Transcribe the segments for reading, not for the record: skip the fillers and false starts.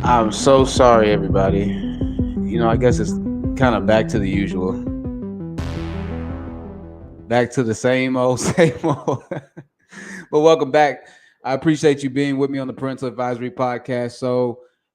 I'm so sorry, everybody. I guess it's kind of back to the usual, back to the same old, same old. But welcome back. I appreciate you being with me on the Parental Advisory Podcast.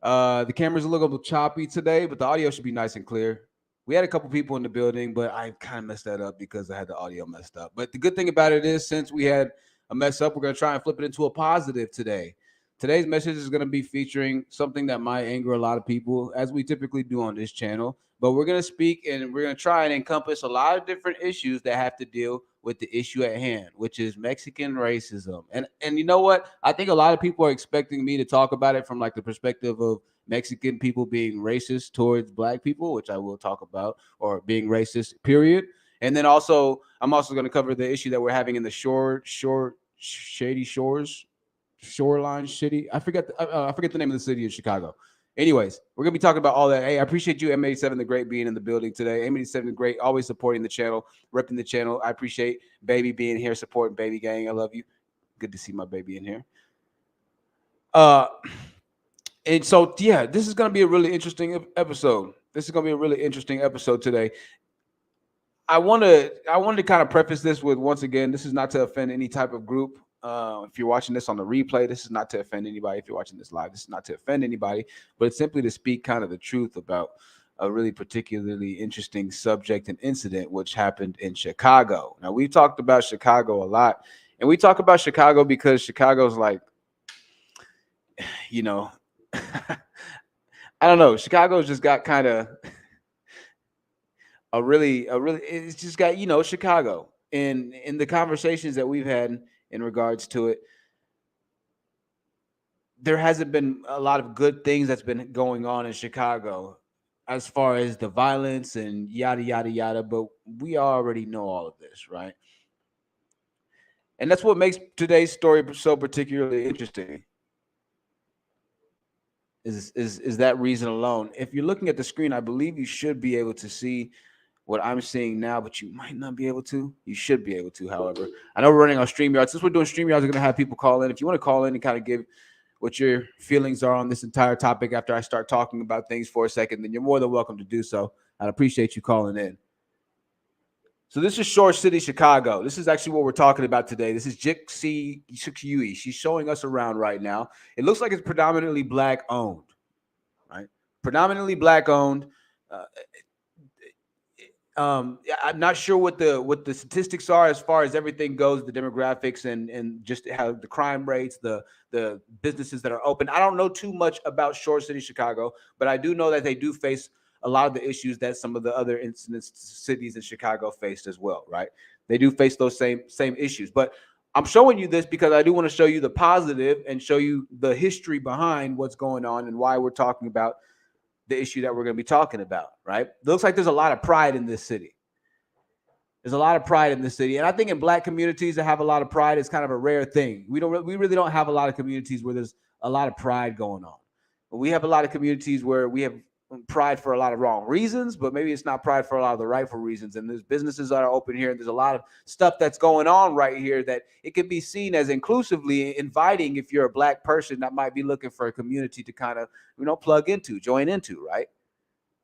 The camera's a little choppy today, but the audio should be nice and clear. We had a couple people in the building, but I kind of messed that up because I had the audio messed up. But the good thing about it is, since we had a mess up, we're going to try and flip it into a positive today. Today's message is going to be featuring something that might anger a lot of people, as we typically do on this channel. But we're going to speak and we're going to try and encompass a lot of different issues that have to deal with the issue at hand, which is Mexican racism. And you know what? I think a lot of people are expecting me to talk about it from like the perspective of Mexican people being racist towards black people, which I will talk about, or being racist, period. And then also, I'm also going to cover the issue that we're having in the shady shores, shoreline city. I forget the name of the city in Chicago. Anyways, we're gonna be talking about all that. Hey, I appreciate you, M87 the Great, being in the building today. M87 the Great, always supporting the channel, repping the channel. I appreciate Baby being here, supporting Baby Gang. I love you. Good to see my baby in here. Uh, and so yeah, this is gonna be a really interesting episode. This is gonna be a really interesting episode today. I wanted to kind of preface this with, once again, this is not to offend any type of group. If you're watching this on the replay, this is not to offend anybody. If you're watching this live, this is not to offend anybody, but it's simply to speak kind of the truth about a really particularly interesting subject and incident which happened in Chicago. Now, we've talked about Chicago a lot, and we talk about Chicago because Chicago's like, you know, I don't know. Chicago's just got kind of a really it's just got, Chicago. And in the conversations that we've had in regards to it, there hasn't been a lot of good things that's been going on in Chicago as far as the violence and yada yada yada, but we already know all of this, right? And that's what makes today's story so particularly interesting, is that reason alone. If you're looking at the screen, I believe you should be able to see what I'm seeing now, but you might not be able to. You should be able to, however. I know we're running on StreamYard. Since we're doing StreamYard, we're going to have people call in. If you want to call in and kind of give what your feelings are on this entire topic after I start talking about things for a second, then you're more than welcome to do so. I'd appreciate you calling in. So this is Shore City, Chicago. This is actually what we're talking about today. This is Jixi Yui. She's showing us around right now. It looks like it's predominantly black owned, right? Predominantly black owned. Uh, I'm not sure what the statistics are as far as everything goes, the demographics and just how the crime rates, the businesses that are open. I don't know too much about Shore City, Chicago, but I do know that they do face a lot of the issues that some of the other incidents cities in Chicago faced as well, right? They do face those same issues. But I'm showing you this because I do want to show you the positive and show you the history behind what's going on and why we're talking about the issue that we're going to be talking about, right? It looks like there's a lot of pride in this city. There's a lot of pride in this city, and I think in black communities that have a lot of pride is kind of a rare thing. We really don't have a lot of communities where there's a lot of pride going on. But we have a lot of communities where we have pride for a lot of wrong reasons, but maybe it's not pride for a lot of the rightful reasons. And there's businesses that are open here, and there's a lot of stuff that's going on right here that it can be seen as inclusively inviting if you're a black person that might be looking for a community to kind of, plug into, join into, right?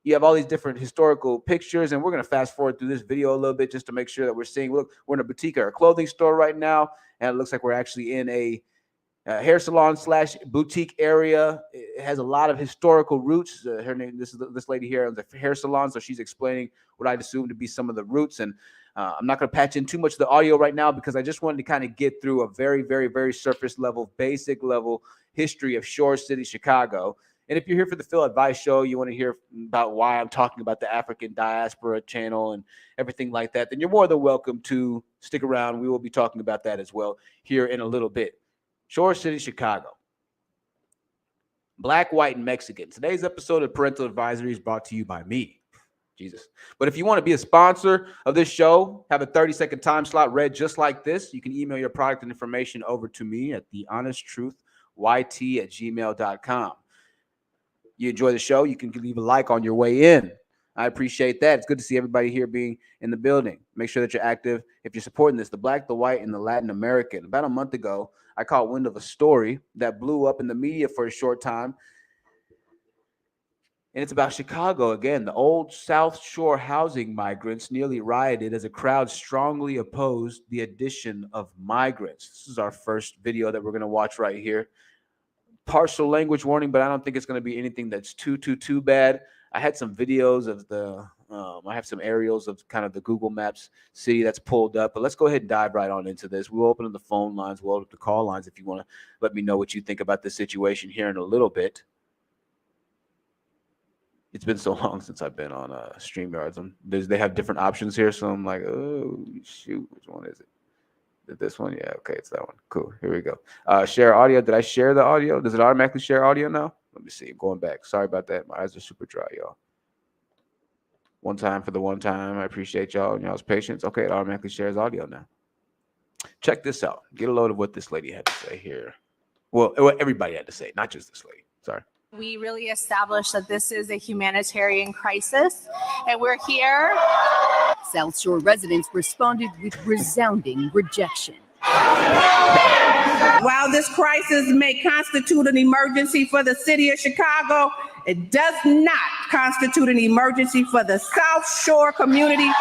You have all these different historical pictures, and we're going to fast forward through this video a little bit just to make sure that we're seeing. Look, we're in a boutique or a clothing store right now, and it looks like we're actually in a hair salon slash boutique area. It has a lot of historical roots. Her name, this lady here owns a hair salon, so she's explaining what I'd assume to be some of the roots. And I'm not going to patch in too much of the audio right now because I just wanted to kind of get through a very, very, very surface level, basic level history of Shore City, Chicago. And if you're here for the Phil Advice Show, you want to hear about why I'm talking about the African Diaspora channel and everything like that, then you're more than welcome to stick around. We will be talking about that as well here in a little bit. Shore City, Chicago. Black, white, and Mexican. Today's episode of Parental Advisory is brought to you by me. Jesus. But if you want to be a sponsor of this show, have a 30-second time slot read just like this, you can email your product and information over to me at thehonestTruthYT@gmail.com. You enjoy the show, you can leave a like on your way in. I appreciate that. It's good to see everybody here being in the building. Make sure that you're active if you're supporting this. The Black, the White, and the Latin American. About a month ago, I caught wind of a story that blew up in the media for a short time. And it's about Chicago again. The old South Shore housing migrants nearly rioted as a crowd strongly opposed the addition of migrants. This is our first video that we're going to watch right here. Partial language warning, but I don't think it's going to be anything that's too bad. I had some videos of I have some aerials of kind of the Google Maps city that's pulled up, but let's go ahead and dive right on into this. We'll open up the phone lines, we'll open up the call lines if you want to let me know what you think about this situation here in a little bit. It's been so long since I've been on StreamYards. They have different options here, so I'm like, oh shoot, which one is it? This one? Yeah, okay, it's that one. Cool. Here we go. Share audio. Did I share the audio? Does it automatically share audio now? Let me see. I'm going back. Sorry about that. My eyes are super dry, y'all. One time for the one time. I appreciate y'all and y'all's patience. Okay, it automatically shares audio now. Check this out. Get a load of what this lady had to say here. Well, everybody had to say, not just this lady. Sorry. We really established that this is a humanitarian crisis, and we're here. South Shore residents responded with resounding rejection. While this crisis may constitute an emergency for the city of Chicago, it does not constitute an emergency for the South Shore community.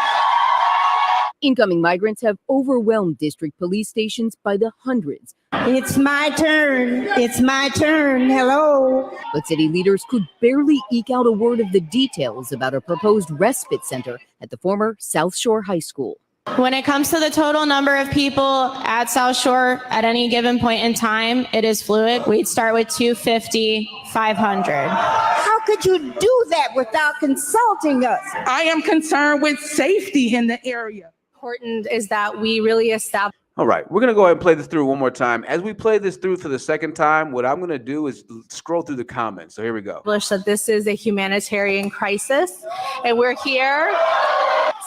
Incoming migrants have overwhelmed district police stations by the hundreds. It's my turn. It's my turn. Hello. But city leaders could barely eke out a word of the details about a proposed respite center at the former South Shore High School. When it comes to the total number of people at South Shore at any given point in time, it is fluid. We'd start with 250, 500. How could you do that without consulting us? I am concerned with safety in the area. Important is that we really establish. All right, we're going to go ahead and play this through one more time. As we play this through for the second time, what I'm going to do is scroll through the comments. So here we go. That this is a humanitarian crisis, and we're here.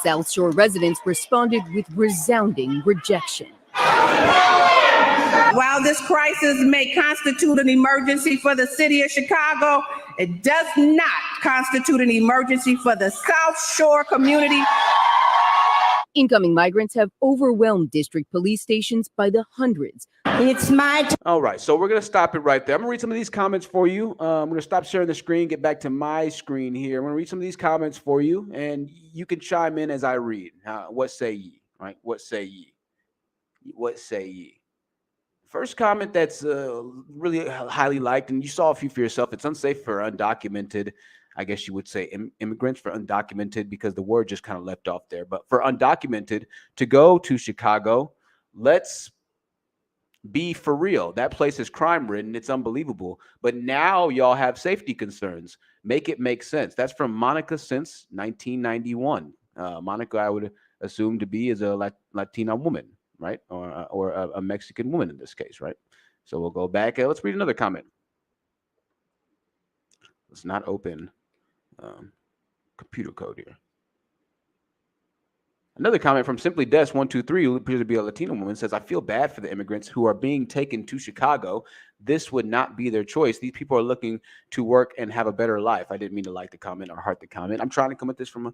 South Shore residents responded with resounding rejection. While this crisis may constitute an emergency for the city of Chicago, it does not constitute an emergency for the South Shore community. Incoming migrants have overwhelmed district police stations by the hundreds. It's my All right, so we're going to stop it right there. I'm going to read some of these comments for you. I'm going to stop sharing the screen, get back to my screen here. I'm going to read some of these comments for you, and you can chime in as I read. What say ye? Right? What say ye? What say ye? First comment that's really highly liked, and you saw a few for yourself. It's unsafe for undocumented, I guess you would say immigrants, for undocumented, because the word just kind of left off there. But for undocumented to go to Chicago, let's be for real. That place is crime ridden. It's unbelievable. But now y'all have safety concerns. Make it make sense. That's from Monica since 1991. Monica, I would assume to be is a Latina woman, right? Or a Mexican woman in this case, right? So we'll go back. Let's read another comment. Let's not open computer code here. Another comment from Simply Des 123, who appears to be a Latina woman, says, I feel bad for the immigrants who are being taken to Chicago. This would not be their choice. These people are looking to work and have a better life. I didn't mean to like the comment or heart the comment. I'm trying to come at this from an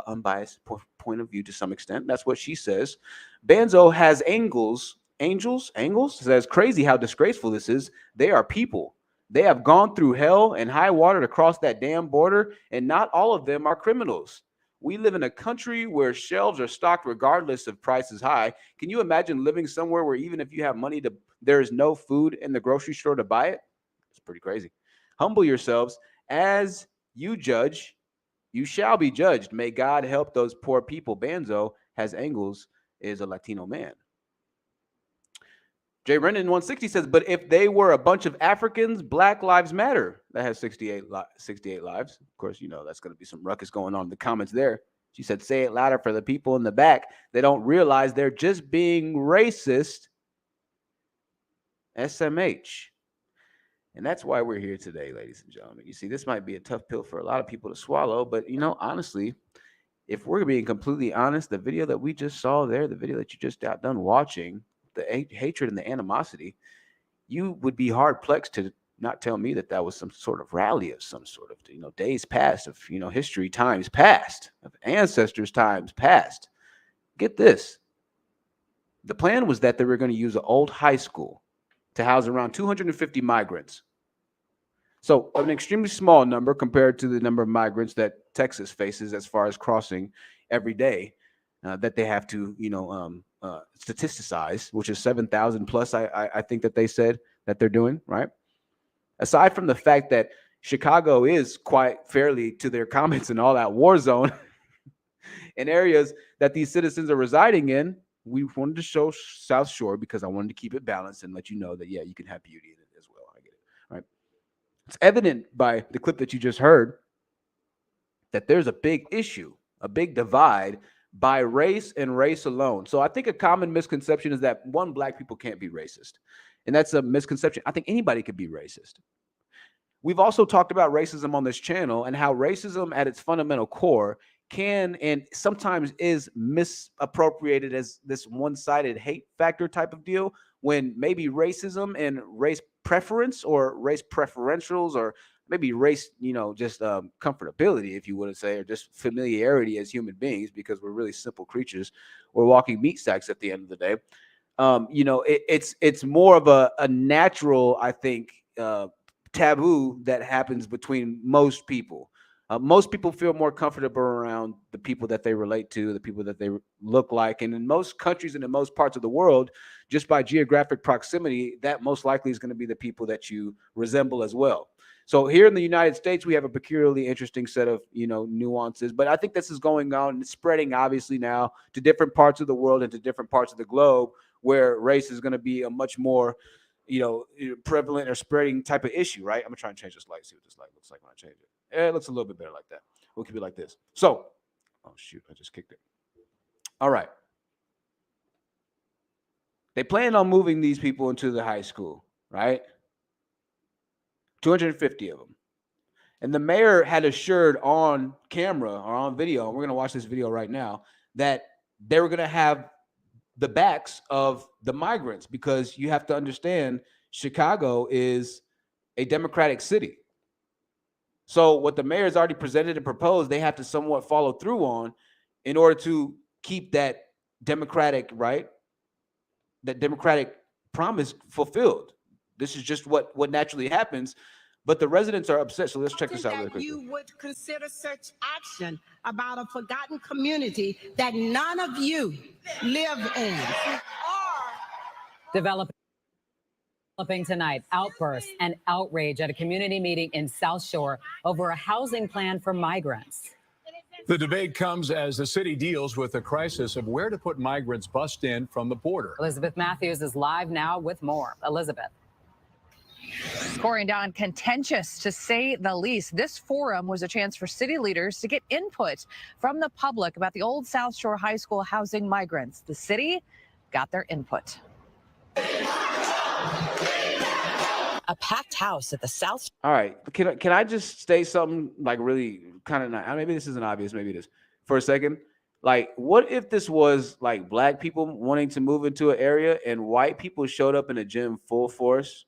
unbiased point of view to some extent. That's what she says. Banzo has angles. Says, crazy how disgraceful this is. They are people. They have gone through hell and high water to cross that damn border, and not all of them are criminals. We live in a country where shelves are stocked regardless of price is high. Can you imagine living somewhere where even if you have money, there is no food in the grocery store to buy it? It's pretty crazy. Humble yourselves. As you judge, you shall be judged. May God help those poor people. Banzo has angles, is a Latino man. Jay Brennan 160 says, but if they were a bunch of Africans, Black Lives Matter. That has 68 lives. Of course, you know that's going to be some ruckus going on in the comments there. She said, say it louder for the people in the back. They don't realize they're just being racist. SMH. And that's why we're here today, ladies and gentlemen. You see, this might be a tough pill for a lot of people to swallow, but, you know, honestly, if we're being completely honest, the video that we just saw there, the video that you just got done watching, the hatred and the animosity, you would be hard-pressed to not tell me that was some sort of rally of some sort of, you know, days past of, you know, history times past, of ancestors times past. Get this. The plan was that they were going to use an old high school to house around 250 migrants. So an extremely small number compared to the number of migrants that Texas faces as far as crossing every day that they have to, statisticize, which is 7,000 plus. I think that they said that they're doing, right? Aside from the fact that Chicago is quite fairly, to their comments and all that, war zone in areas that these citizens are residing in, we wanted to show South Shore because I wanted to keep it balanced and let you know that, yeah, you can have beauty in it as well. I get it, right? It's evident by the clip that you just heard that there's a big issue, a big divide by race and race alone. So I think a common misconception is that, one, black people can't be racist. And that's a misconception. I think anybody could be racist. We've also talked about racism on this channel and how racism at its fundamental core can and sometimes is misappropriated as this one-sided hate factor type of deal, when maybe racism and race preference or race preferentials or maybe race, just comfortability, if you would say, or just familiarity as human beings, because we're really simple creatures. We're walking meat sacks at the end of the day. It's more of a natural, I think, taboo that happens between most people. Most people feel more comfortable around the people that they relate to, the people that they look like. And in most countries and in most parts of the world, just by geographic proximity, that most likely is going to be the people that you resemble as well. So here in the United States, we have a peculiarly interesting set of, nuances. But I think this is going on and spreading, obviously, now to different parts of the world and to different parts of the globe, where race is going to be a much more prevalent or spreading type of issue, right? I'm gonna try and change this light, see what this light looks like when I change it. It looks a little bit better like that. We'll keep it like this. So, oh shoot, I just kicked it. All right. They plan on moving these people into the high school, right? 250 of them. And the mayor had assured on camera or on video, and we're gonna watch this video right now, that they were gonna have the backs of the migrants, because you have to understand Chicago is a Democratic city. So what the mayor has already presented and proposed, they have to somewhat follow through on in order to keep that Democratic, right? That Democratic promise fulfilled. This is just what naturally happens. But the residents are upset. So let's check this out really quickly. You would consider such action about a forgotten community that none of you live in. Developing tonight, outbursts and outrage at a community meeting in South Shore over a housing plan for migrants. The debate comes as the city deals with the crisis of where to put migrants bussed in from the border. Elizabeth Matthews is live now with more. Elizabeth. Corey and Don, contentious to say the least. This forum was a chance for city leaders to get input from the public about the old South Shore High School housing migrants. The city got their input. A packed house at the South. All right. Can I just say something like really kind of not, maybe this isn't obvious, maybe it is, for a second? Like, what if this was like black people wanting to move into an area and white people showed up in a gym full force?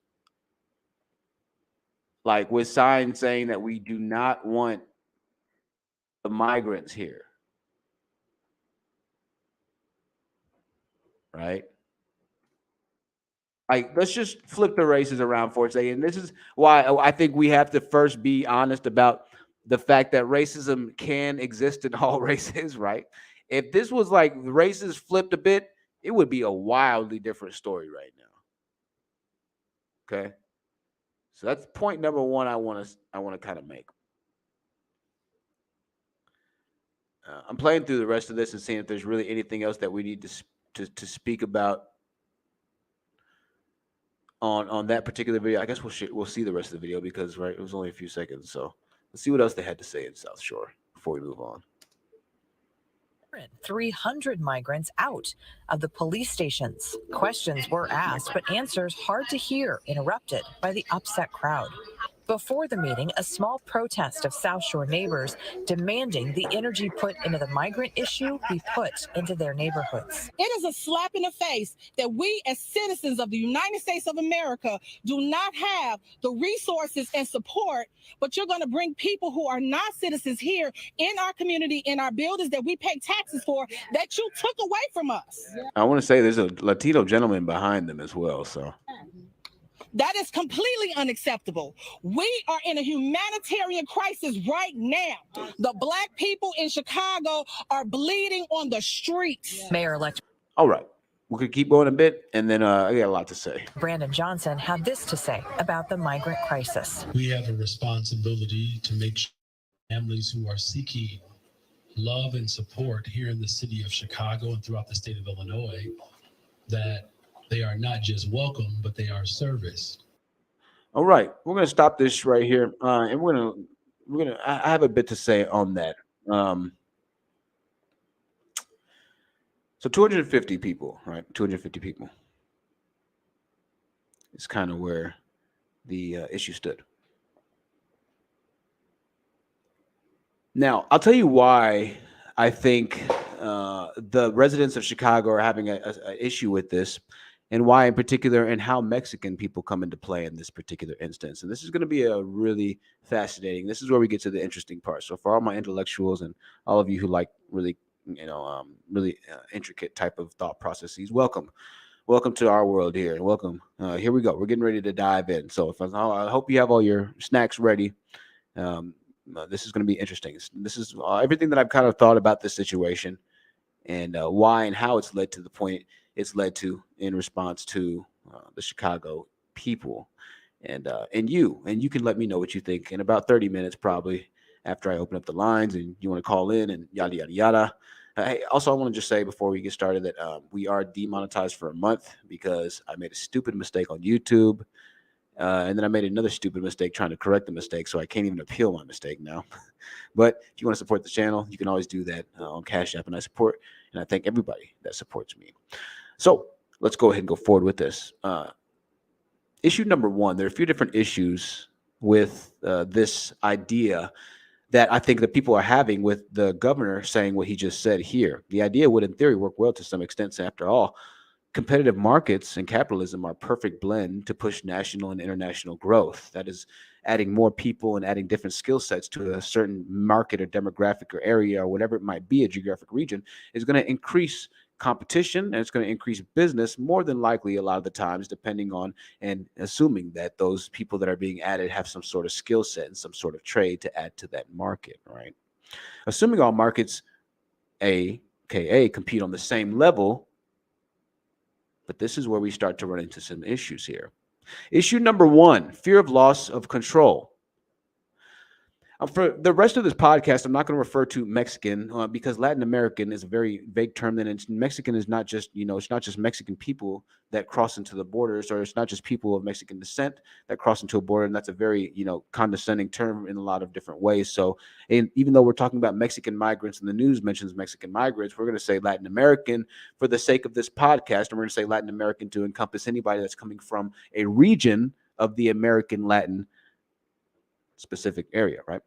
Like with signs saying that we do not want the migrants here. Right? Like, let's just flip the races around for a second. And this is why I think we have to first be honest about the fact that racism can exist in all races, right? If this was like races flipped a bit, it would be a wildly different story right now. Okay? So that's point number one I want to kind of make. I'm playing through the rest of this and seeing if there's really anything else that we need to speak about on that particular video. I guess we'll see the rest of the video because it was only a few seconds. So let's see what else they had to say in South Shore before we move on. 300 migrants out of the police stations. Questions were asked, but answers hard to hear, interrupted by the upset crowd. Before the meeting, a small protest of South Shore neighbors demanding the energy put into the migrant issue be put into their neighborhoods. It is a slap in the face that we as citizens of the United States of America do not have the resources and support, but you're going to bring people who are not citizens here in our community, in our buildings that we pay taxes for, that you took away from us. I want to say there's a Latino gentleman behind them as well. So That is completely unacceptable. We are in a humanitarian crisis right now. The Black people in Chicago are bleeding on the streets. Mayor-elect All right. We could keep going a bit, and then I got a lot to say. Brandon Johnson had this to say about the migrant crisis. We have a responsibility to make sure families who are seeking love and support here in the city of Chicago and throughout the state of Illinois, that they are not just welcome, but they are serviced. All right, we're gonna stop this right here, and we're gonna. I have a bit to say on that. So 250 people, right? 250 people. It's kind of where the issue stood. Now, I'll tell you why I think the residents of Chicago are having an issue with this, and why in particular, and how Mexican people come into play in this particular instance. And this is going to be a really fascinating. This is where we get to the interesting part. So for all my intellectuals and all of you who like really, intricate type of thought processes, welcome to our world here. Welcome. Here we go. We're getting ready to dive in. So I hope you have all your snacks ready. This is going to be interesting. This is everything that I've kind of thought about this situation, and why and how it's led to the point it's led to in response to the Chicago people, and you can let me know what you think in about 30 minutes, probably after I open up the lines and you want to call in and yada yada yada. Hey, also, I want to just say before we get started that we are demonetized for a month because I made a stupid mistake on YouTube. And then I made another stupid mistake trying to correct the mistake, so I can't even appeal my mistake now. But if you want to support the channel, you can always do that on Cash App, and I thank everybody that supports me. So let's go ahead and go forward with this. Issue number one, there are a few different issues with this idea that I think that people are having with the governor saying what he just said here. The idea would, in theory, work well to some extent. So after all, competitive markets and capitalism are a perfect blend to push national and international growth. That is, adding more people and adding different skill sets to a certain market or demographic or area or whatever it might be, a geographic region, is going to increase competition, and it's going to increase business more than likely a lot of the times, depending on and assuming that those people that are being added have some sort of skill set and some sort of trade to add to that market, right? Assuming all markets, aka compete on the same level. But this is where we start to run into some issues here. Issue number one, fear of loss of control. For the rest of this podcast, I'm not going to refer to Mexican because Latin American is a very vague term. And Mexican is not just, it's not just Mexican people that cross into the borders, or it's not just people of Mexican descent that cross into a border. And that's a very, condescending term in a lot of different ways. So, and even though we're talking about Mexican migrants and the news mentions Mexican migrants, we're going to say Latin American for the sake of this podcast. And we're going to say Latin American to encompass anybody that's coming from a region of the American Latin specific area, right?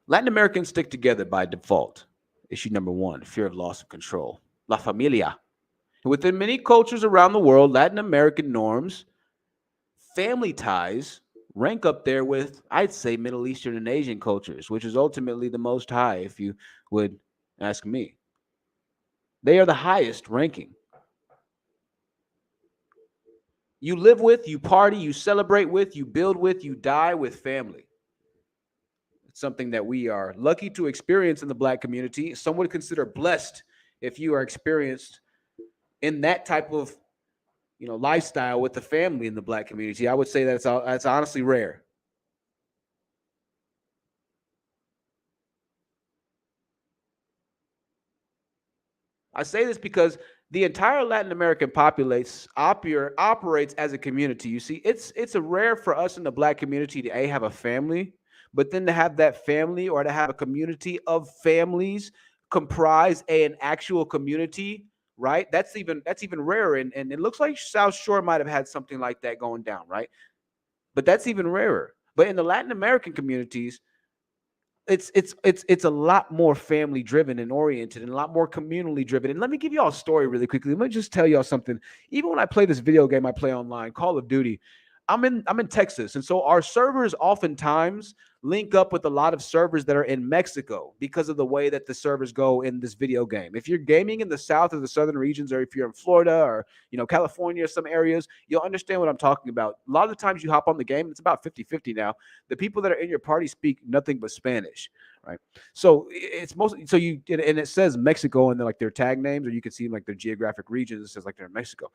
Latin Americans stick together by default. Issue number one, fear of loss of control. La familia. Within many cultures around the world, Latin American norms, family ties rank up there with, I'd say, Middle Eastern and Asian cultures, which is ultimately the most high, if you would ask me. They are the highest ranking. You live with, you party, you celebrate with, you build with, you die with family. It's something that we are lucky to experience in the Black community. Some would consider blessed if you are experienced in that type of, lifestyle with the family in the Black community. I would say that's honestly rare. I say this because the entire Latin American populace operates as a community. You see, it's a rare for us in the Black community to have a family, but then to have that family or to have a community of families comprise an actual community, right? That's even rarer. And it looks like South Shore might have had something like that going down, right? But that's even rarer. But in the Latin American communities, it's a lot more family driven and oriented and a lot more communally driven. And let me give y'all a story really quickly. Let me just tell y'all something. Even when I play this video game I play online, Call of Duty, I'm in Texas, and so our servers oftentimes link up with a lot of servers that are in Mexico because of the way that the servers go in this video game. If you're gaming in the south or the southern regions, or if you're in Florida or California, some areas, you'll understand what I'm talking about. A lot of the times you hop on the game, it's about 50-50 now. The people that are in your party speak nothing but Spanish, right? So it's mostly and it says Mexico and like their tag names, or you can see like their geographic regions. It says like they're in Mexico.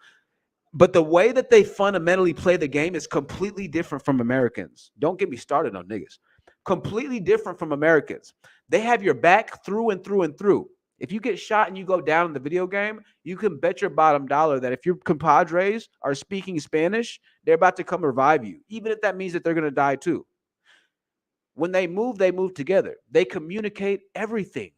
But the way that they fundamentally play the game is completely different from Americans. Don't get me started on niggas. Completely different from Americans. They have your back through and through and through. If you get shot and you go down in the video game, you can bet your bottom dollar that if your compadres are speaking Spanish, they're about to come revive you, even if that means that they're going to die too. When they move together. They communicate everything.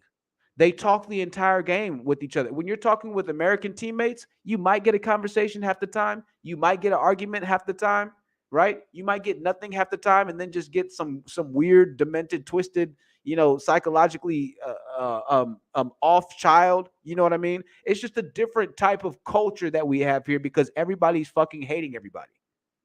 They talk the entire game with each other. When you're talking with American teammates, you might get a conversation half the time. You might get an argument half the time, right? You might get nothing half the time, and then just get some weird, demented, twisted, psychologically off child. You know what I mean? It's just a different type of culture that we have here because everybody's fucking hating everybody.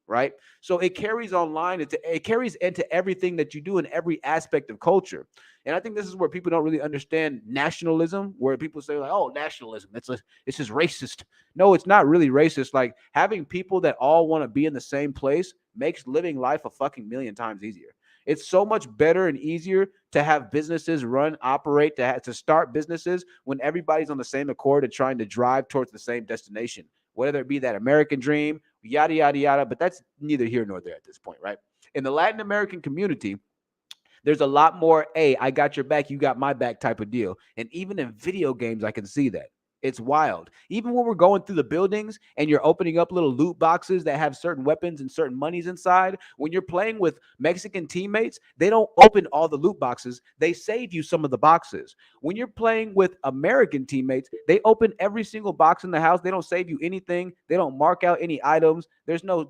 Right? So it carries online. It carries into everything that you do in every aspect of culture. And I think this is where people don't really understand nationalism, where people say like, oh, nationalism, it's just racist. No, it's not really racist. Like having people that all want to be in the same place makes living life a fucking million times easier. It's so much better and easier to have businesses operate, to start businesses when everybody's on the same accord and trying to drive towards the same destination, whether it be that American dream, yada, yada, yada. But that's neither here nor there at this point, right? In the Latin American community, there's a lot more, hey, I got your back, you got my back type of deal. And even in video games, I can see that. It's wild. Even when we're going through the buildings and you're opening up little loot boxes that have certain weapons and certain monies inside, when you're playing with Mexican teammates, they don't open all the loot boxes. They save you some of the boxes. When you're playing with American teammates, they open every single box in the house. They don't save you anything. They don't mark out any items. There's no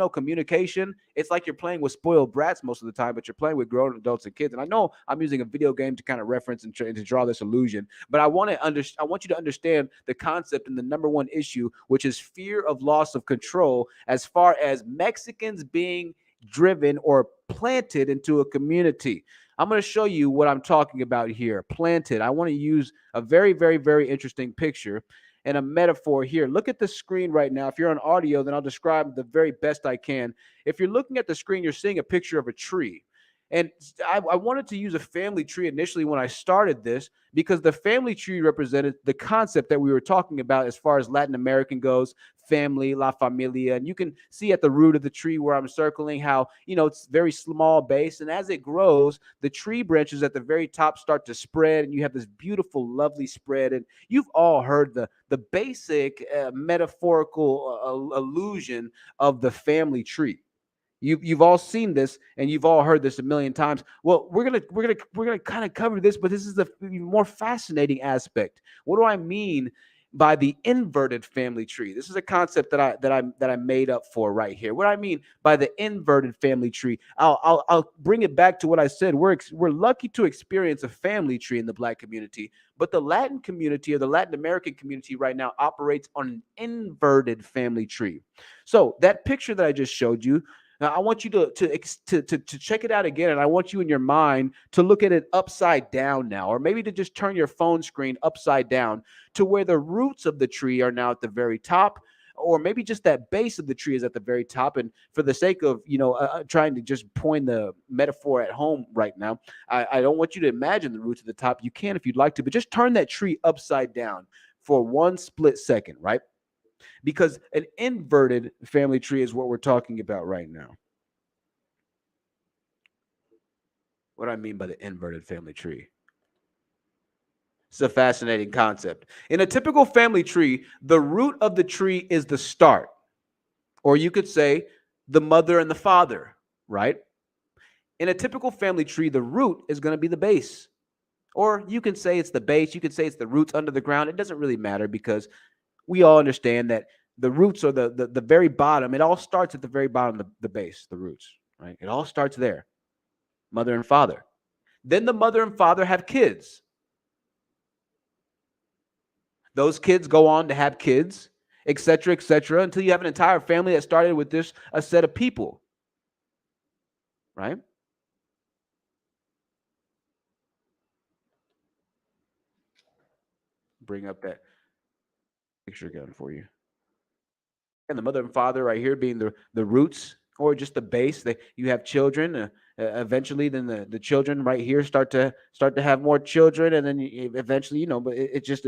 communication. It's like you're playing with spoiled brats most of the time, but you're playing with grown adults and kids. And I know I'm using a video game to kind of reference and to draw this illusion, but I want you to understand the concept and the number one issue, which is fear of loss of control as far as Mexicans being driven or planted into a community. I'm going to show you what I'm talking about here. Planted. I want to use a very, very, very interesting picture and a metaphor here. Look at the screen right now. If you're on audio, then I'll describe the very best I can. If you're looking at the screen, you're seeing a picture of a tree. And I wanted to use a family tree initially when I started this because the family tree represented the concept that we were talking about as far as Latin American goes, family, la familia. And you can see at the root of the tree where I'm circling how, it's very small base. And as it grows, the tree branches at the very top start to spread and you have this beautiful, lovely spread. And you've all heard the basic metaphorical illusion of the family tree. You've all seen this and you've all heard this a million times. Well, we're gonna kind of cover this, but this is the more fascinating aspect. What do I mean by the inverted family tree? This is a concept that I made up for right here. What do I mean by the inverted family tree? I'll bring it back to what I said. We're lucky to experience a family tree in the Black community, but the Latin community or the Latin American community right now operates on an inverted family tree. So that picture that I just showed you. Now, I want you to check it out again, and I want you in your mind to look at it upside down now, or maybe to just turn your phone screen upside down to where the roots of the tree are now at the very top, or maybe just that base of the tree is at the very top. And for the sake of trying to just point the metaphor at home right now, I don't want you to imagine the roots at the top. You can if you'd like to, but just turn that tree upside down for one split second, right? Because an inverted family tree is what we're talking about right now. What do I mean by the inverted family tree? It's a fascinating concept. In a typical family tree, the root of the tree is the start. Or you could say the mother and the father, right? In a typical family tree, the root is going to be the base. Or you can say it's the base. You could say it's the roots under the ground. It doesn't really matter because we all understand that the roots are the very bottom. It all starts at the very bottom, the base, the roots, right? It all starts there, mother and father. Then the mother and father have kids. Those kids go on to have kids. et cetera, until you have an entire family that started with just a set of people, right? Bring up that picture again for you. And the mother and father right here being the roots or just the base. You have children. Eventually, then the children right here start to have more children, and then eventually, but it just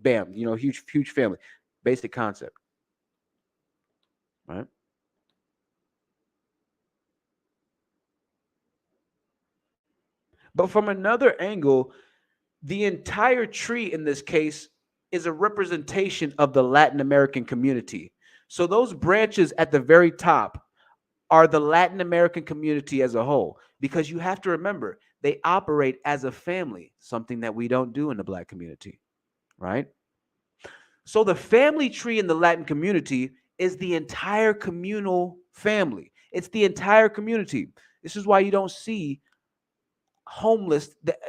bam, huge family. Basic concept, right? But from another angle, the entire tree in this case is a representation of the Latin American community. So those branches at the very top are the Latin American community as a whole, because you have to remember they operate as a family, something that we don't do in the Black community, right? So the family tree in the Latin community is the entire communal family. It's the entire community. This is why you don't see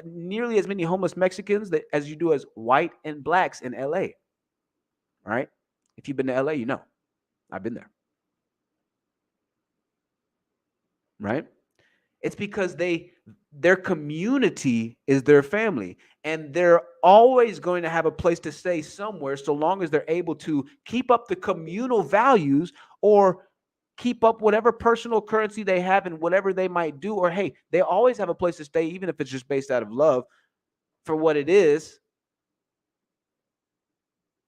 nearly as many homeless Mexicans as you do as white and blacks in LA, right? If you've been to LA, you know. I've been there. Right? It's because their community is their family, and they're always going to have a place to stay somewhere so long as they're able to keep up the communal values or keep up whatever personal currency they have and whatever they might do. Or hey, they always have a place to stay, even if it's just based out of love for what it is,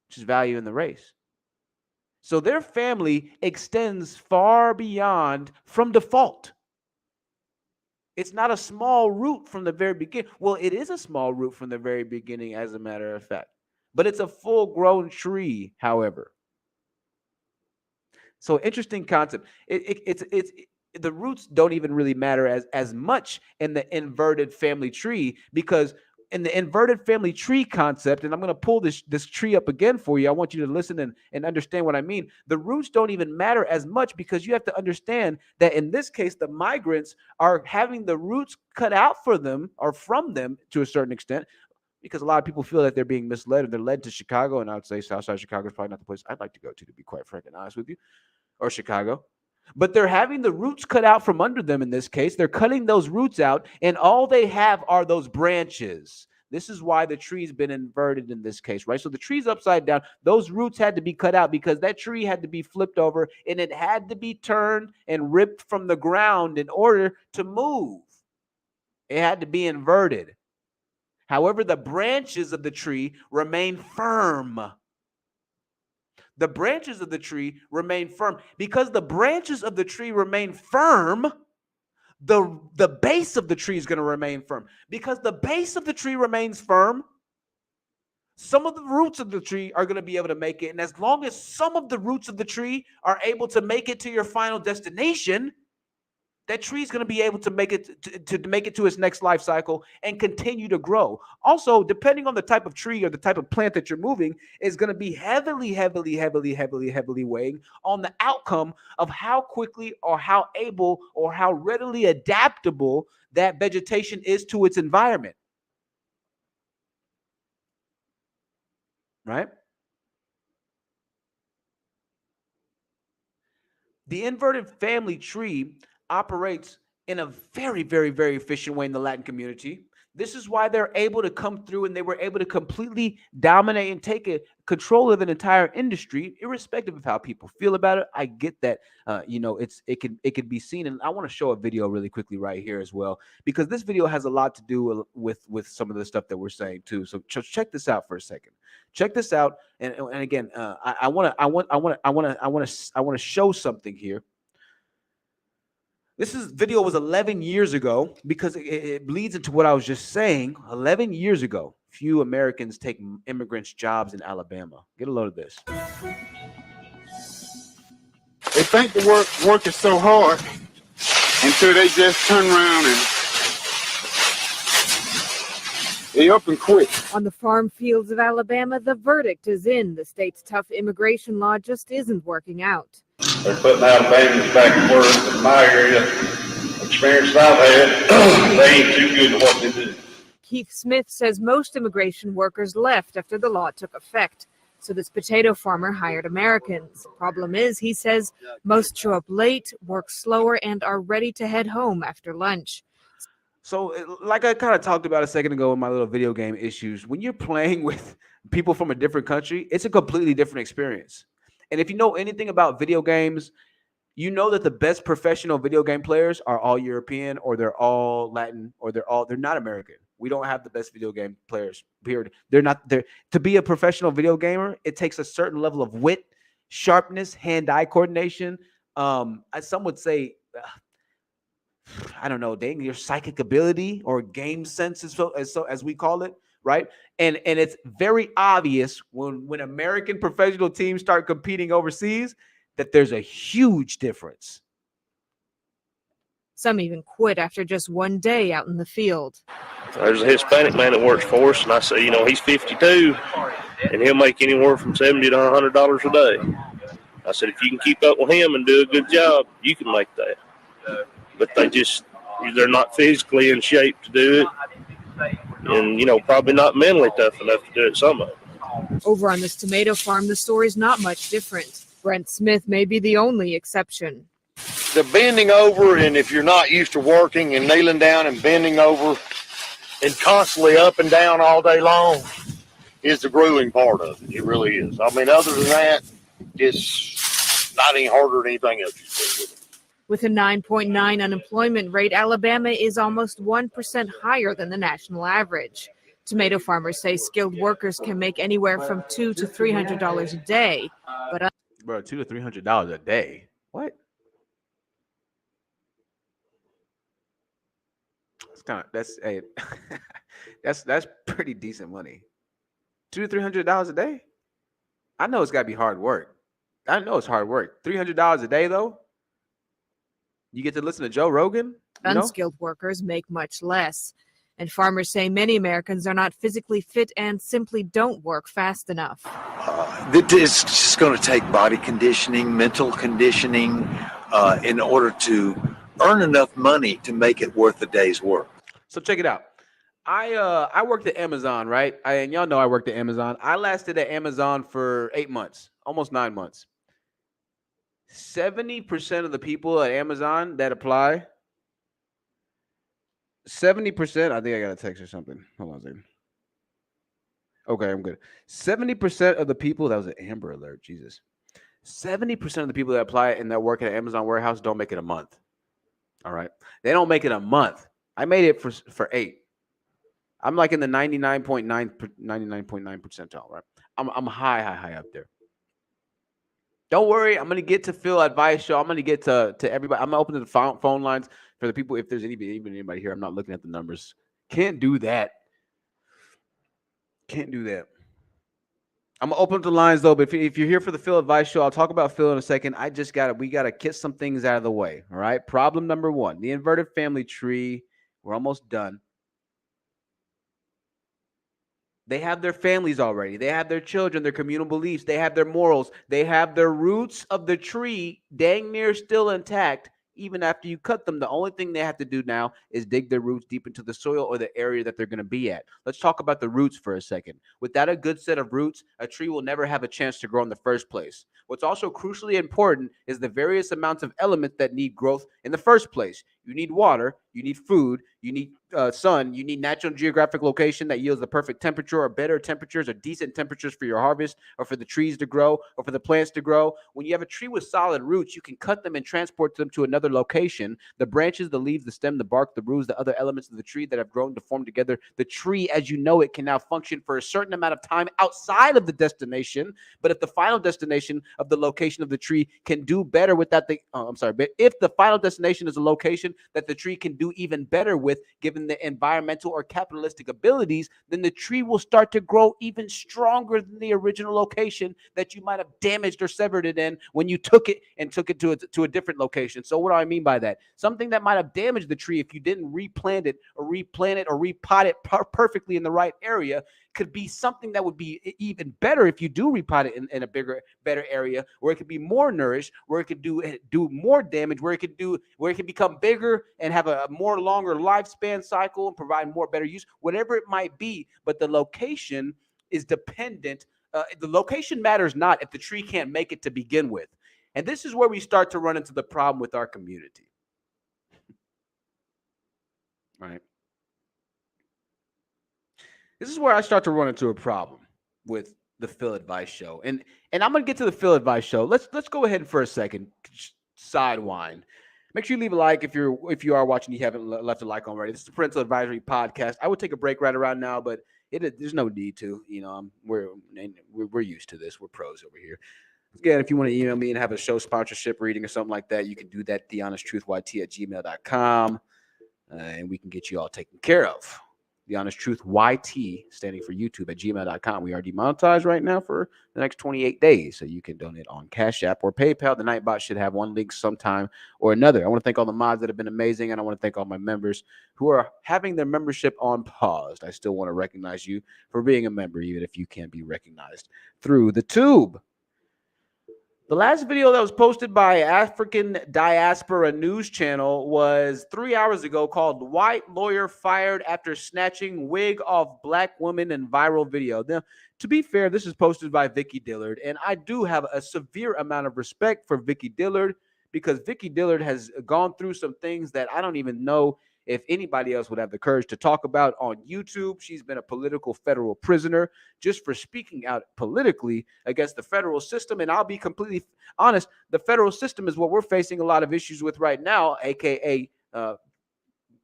which is value in the race. So their family extends far beyond from default. It's not a small root from the very beginning. Well, it is a small root from the very beginning, as a matter of fact. But it's a full-grown tree, however. So interesting concept. It's the roots don't even really matter as much in the inverted family tree, because in the inverted family tree concept, and I'm going to pull this tree up again for you. I want you to listen and understand what I mean. The roots don't even matter as much, because you have to understand that in this case, the migrants are having the roots cut out for them or from them to a certain extent, because a lot of people feel that they're being misled and they're led to Chicago. And I would say Southside Chicago is probably not the place I'd like to go to be quite frank and honest with you, or Chicago. But they're having the roots cut out from under them in this case. They're cutting those roots out, and all they have are those branches. This is why the tree's been inverted in this case, right? So the tree's upside down. Those roots had to be cut out because that tree had to be flipped over, and it had to be turned and ripped from the ground in order to move. It had to be inverted. However, the branches of the tree remain firm. The branches of the tree remain firm. Because the branches of the tree remain firm, the base of the tree is going to remain firm. Because the base of the tree remains firm, some of the roots of the tree are going to be able to make it. And as long as some of the roots of the tree are able to make it to your final destination, that tree is going to be able to make it to make it to its next life cycle and continue to grow. Also, depending on the type of tree or the type of plant that you're moving, is going to be heavily weighing on the outcome of how quickly or how able or how readily adaptable that vegetation is to its environment. Right? The inverted family tree operates in a very efficient way in the Latin community. This is why they're able to come through, and they were able to completely dominate and take control of an entire industry, irrespective of how people feel about it. I get that, it could be seen, and I want to show a video really quickly right here as well, because this video has a lot to do with some of the stuff that we're saying too. So check this out for a second. Check this out, and again, I want to show something here. This video was 11 years ago, because it bleeds into what I was just saying. 11 years ago, few Americans take immigrants' jobs in Alabama. Get a load of this. They think the work is so hard until they just turn around and they up and quit. On the farm fields of Alabama, the verdict is in. The state's tough immigration law just isn't working out. They're putting Alabamans back to work. In my area, experience I've had, they ain't too good at what they do. Keith Smith says most immigration workers left after the law took effect. So this potato farmer hired Americans. Problem is, he says, most show up late, work slower, and are ready to head home after lunch. So, like I kind of talked about a second ago in my little video game issues, when you're playing with people from a different country, it's a completely different experience. And if you know anything about video games, you know that the best professional video game players are all European, or they're all Latin, or they're not American. We don't have the best video game players, period. They're not there. To be a professional video gamer, it takes a certain level of wit, sharpness, hand-eye coordination. Some would say, I don't know, dang, your psychic ability or game sense, as we call it, right? And it's very obvious when American professional teams start competing overseas that there's a huge difference. Some even quit after just one day out in the field. There's a Hispanic man that works for us, and I say, he's 52, and he'll make anywhere from $70 to $100 a day. I said, if you can keep up with him and do a good job, you can make that. But they're not physically in shape to do it, and, probably not mentally tough enough to do it, some of it. Over on this tomato farm, the story's not much different. Brent Smith may be the only exception. The bending over, and if you're not used to working and kneeling down and bending over and constantly up and down all day long, is the grueling part of it. It really is. I mean, other than that, it's not any harder than anything else you do with it. With a 9.9 unemployment rate, Alabama is almost 1% higher than the national average. Tomato farmers say skilled workers can make anywhere from $200 to $300 a day. But bro, $200 to $300 a day. What? That's pretty decent money. $200 to $300 a day. I know it's got to be hard work. I know it's hard work. $300 a day though. You get to listen to Joe Rogan. Unskilled workers make much less. And farmers say many Americans are not physically fit and simply don't work fast enough. It's just going to take body conditioning, mental conditioning, in order to earn enough money to make it worth a day's work. So check it out. I worked at Amazon, right? And y'all know I worked at Amazon. I lasted at Amazon for 8 months, almost 9 months. 70% of the people at Amazon that apply, 70%, I think I got a text or something. Hold on a second. Okay, I'm good. 70% of the people, that was an Amber Alert, Jesus. 70% of the people that apply and that work at an Amazon warehouse don't make it a month. All right. They don't make it a month. I made it for 8. I'm like in the 99.9 percentile, right? I'm high up there. Don't worry, I'm gonna get to Phil Advice Show. I'm gonna get to everybody. I'm gonna open the phone lines for the people. If there's anybody here, I'm not looking at the numbers. Can't do that. I'm gonna open up the lines though. But if you're here for the Phil Advice Show, I'll talk about Phil in a second. We gotta get some things out of the way. All right. Problem number 1: the inverted family tree. We're almost done. They have their families already. They have their children, their communal beliefs. They have their morals. They have their roots of the tree dang near still intact. Even after you cut them, the only thing they have to do now is dig their roots deep into the soil or the area that they're going to be at. Let's talk about the roots for a second. Without a good set of roots, a tree will never have a chance to grow in the first place. What's also crucially important is the various amounts of elements that need growth in the first place. You need water, you need food, you need sun, you need natural geographic location that yields the perfect temperature or better temperatures or decent temperatures for your harvest or for the trees to grow or for the plants to grow. When you have a tree with solid roots, you can cut them and transport them to another location. The branches, the leaves, the stem, the bark, the roots, the other elements of the tree that have grown to form together, the tree as you know it can now function for a certain amount of time outside of the destination. But if the final destination of the location of the tree can do better without but if the final destination is a location that the tree can do even better with, given the environmental or capitalistic abilities, then the tree will start to grow even stronger than the original location that you might have damaged or severed it in when you took it to a different location. So what do I mean by that? Something that might have damaged the tree if you didn't replant it or repot it perfectly in the right area could be something that would be even better if you do repot it in a better area, where it could be more nourished, where it could do more damage, where it can become bigger and have a more longer lifespan cycle and provide more better use, whatever it might be. But the location is dependent The location matters not if the tree can't make it to begin with. And this is where we start to run into the problem with our community. Right. This is where I start to run into a problem with the Phil Advice Show. And I'm going to get to the Phil Advice Show. Let's go ahead for a second. Sidewind. Make sure you leave a like if you are watching. You haven't left a like already. This is the Parental Advisory Podcast. I would take a break right around now, but there's no need to. We're used to this. We're pros over here. Again, if you want to email me and have a show sponsorship reading or something like that, you can do that. thehonestTruthYT@gmail.com, and we can get you all taken care of. The Honest Truth YT, standing for YouTube at gmail.com. We are demonetized right now for the next 28 days. So you can donate on Cash App or PayPal. The Nightbot should have one link sometime or another. I want to thank all the mods that have been amazing. And I want to thank all my members who are having their membership on pause. I still want to recognize you for being a member, even if you can't be recognized through the tube. The last video that was posted by African Diaspora News Channel was 3 hours ago, called "White Lawyer Fired After Snatching Wig Off Black Woman in Viral Video." Now, to be fair, this is posted by Vicky Dillard, and I do have a severe amount of respect for Vicky Dillard, because Vicky Dillard has gone through some things that I don't even know if anybody else would have the courage to talk about on YouTube. She's been a political federal prisoner just for speaking out politically against the federal system. And I'll be completely honest, the federal system is what we're facing a lot of issues with right now, aka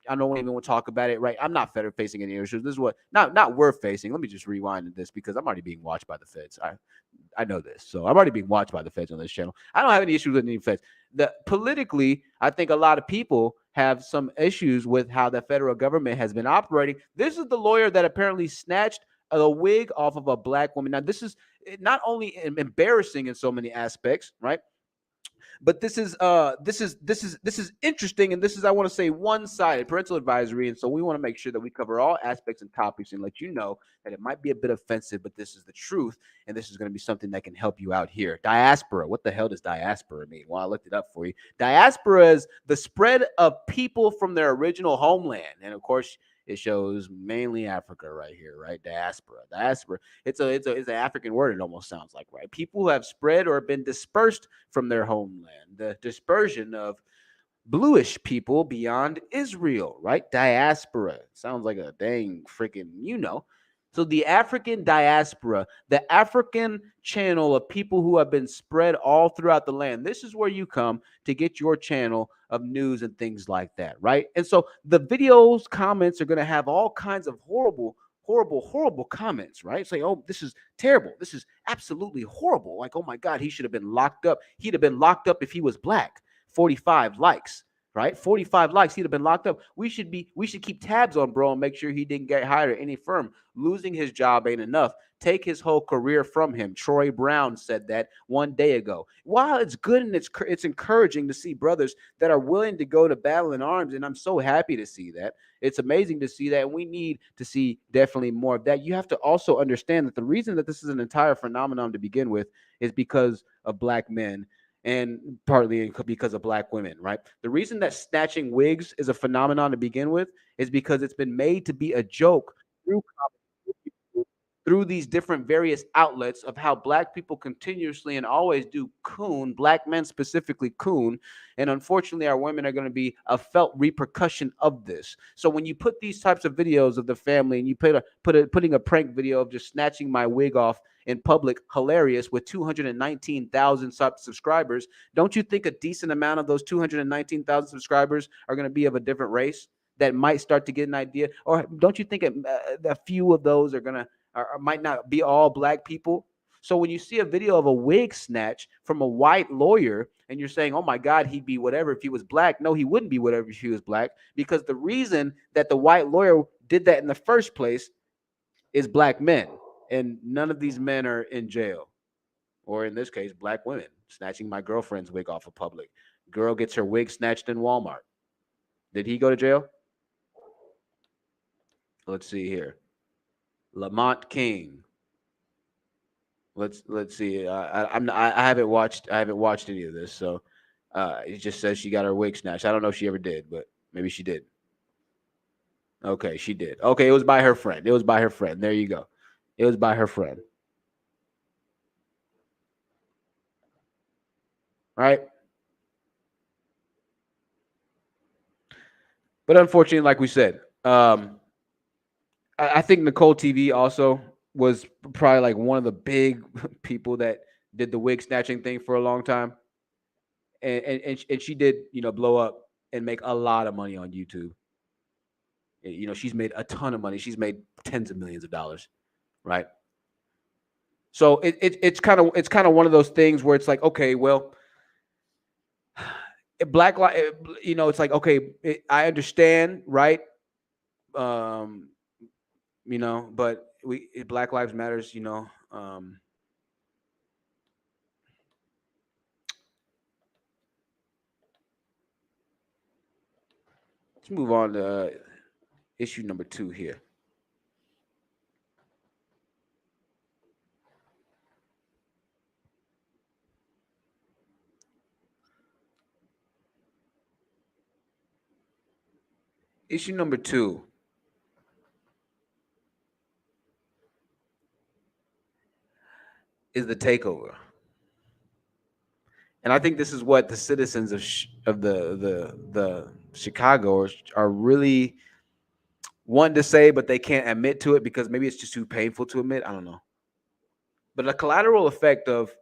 I don't even want to talk about it, right? I'm not facing any issues. This is what not we're facing. Let me just rewind this, because I'm already being watched by the feds. I know this. So I'm already being watched by the feds on this channel. I don't have any issues with any feds. Politically, I think a lot of people have some issues with how the federal government has been operating. This is the lawyer that apparently snatched a wig off of a black woman. Now, this is not only embarrassing in so many aspects, right? But this is interesting, and this is, I want to say, one-sided parental advisory, and so we want to make sure that we cover all aspects and topics and let you know that it might be a bit offensive, but this is the truth, and this is going to be something that can help you out here. Diaspora. What the hell does diaspora mean? Well, I looked it up for you. Diaspora is the spread of people from their original homeland, and of course, it shows mainly Africa right here, right? Diaspora. It's an African word. It almost sounds like, right? People who have spread or been dispersed from their homeland. The dispersion of bluish people beyond Israel, right? Diaspora. Sounds like a dang freaking, So the African diaspora, the African channel of people who have been spread all throughout the land. This is where you come to get your channel of news and things like that, right? And so the videos, comments are going to have all kinds of horrible comments, right? Say, oh, this is terrible. This is absolutely horrible. Like, oh my God, he should have been locked up. He'd have been locked up if he was black. 45 likes. Right? 45 likes, he'd have been locked up. We should keep tabs on bro and make sure he didn't get hired at any firm. Losing his job ain't enough. Take his whole career from him. Troy Brown said that one day ago. While it's good and it's encouraging to see brothers that are willing to go to battle in arms, and I'm so happy to see that. It's amazing to see that, and we need to see definitely more of that. You have to also understand that the reason that this is an entire phenomenon to begin with is because of black men, and partly because of black women, right? The reason that snatching wigs is a phenomenon to begin with is because it's been made to be a joke through these different various outlets of how black people continuously and always do coon, black men specifically coon, and unfortunately our women are going to be a felt repercussion of this. So when you put these types of videos of the family, and you putting a prank video of just snatching my wig off in public, hilarious, with 219,000 subscribers, don't you think a decent amount of those 219,000 subscribers are going to be of a different race that might start to get an idea? Or don't you think a few of those are going to or might not be all black people? So when you see a video of a wig snatch from a white lawyer and you're saying, oh my God, he'd be whatever if he was black. No, he wouldn't be whatever if he was black, because the reason that the white lawyer did that in the first place is black men. And none of these men are in jail. Or in this case, black women snatching my girlfriend's wig off of public. Girl gets her wig snatched in Walmart. Did he go to jail? Let's see here. Lamont King. Let's see. I haven't watched any of this, so it just says she got her wig snatched. I don't know if she ever did, but maybe she did. Okay, she did. Okay, it was by her friend. There you go. It was by her friend. right? But unfortunately, like we said, I think Nicole TV also was probably like one of the big people that did the wig snatching thing for a long time, and she did, you know, blow up and make a lot of money on YouTube. You know, she's made a ton of money. She's made tens of millions of dollars, right? So it's kind of one of those things where it's like, okay, well, Black life, you know, it's like, okay, I understand, right? Um, you know, but Black Lives Matters, you know. Let's move on to issue number 2 here. Issue number 2 is the takeover, and I think this is what the citizens of the Chicago are really wanting to say, but they can't admit to it because maybe it's just too painful to admit. I don't know. But a collateral effect of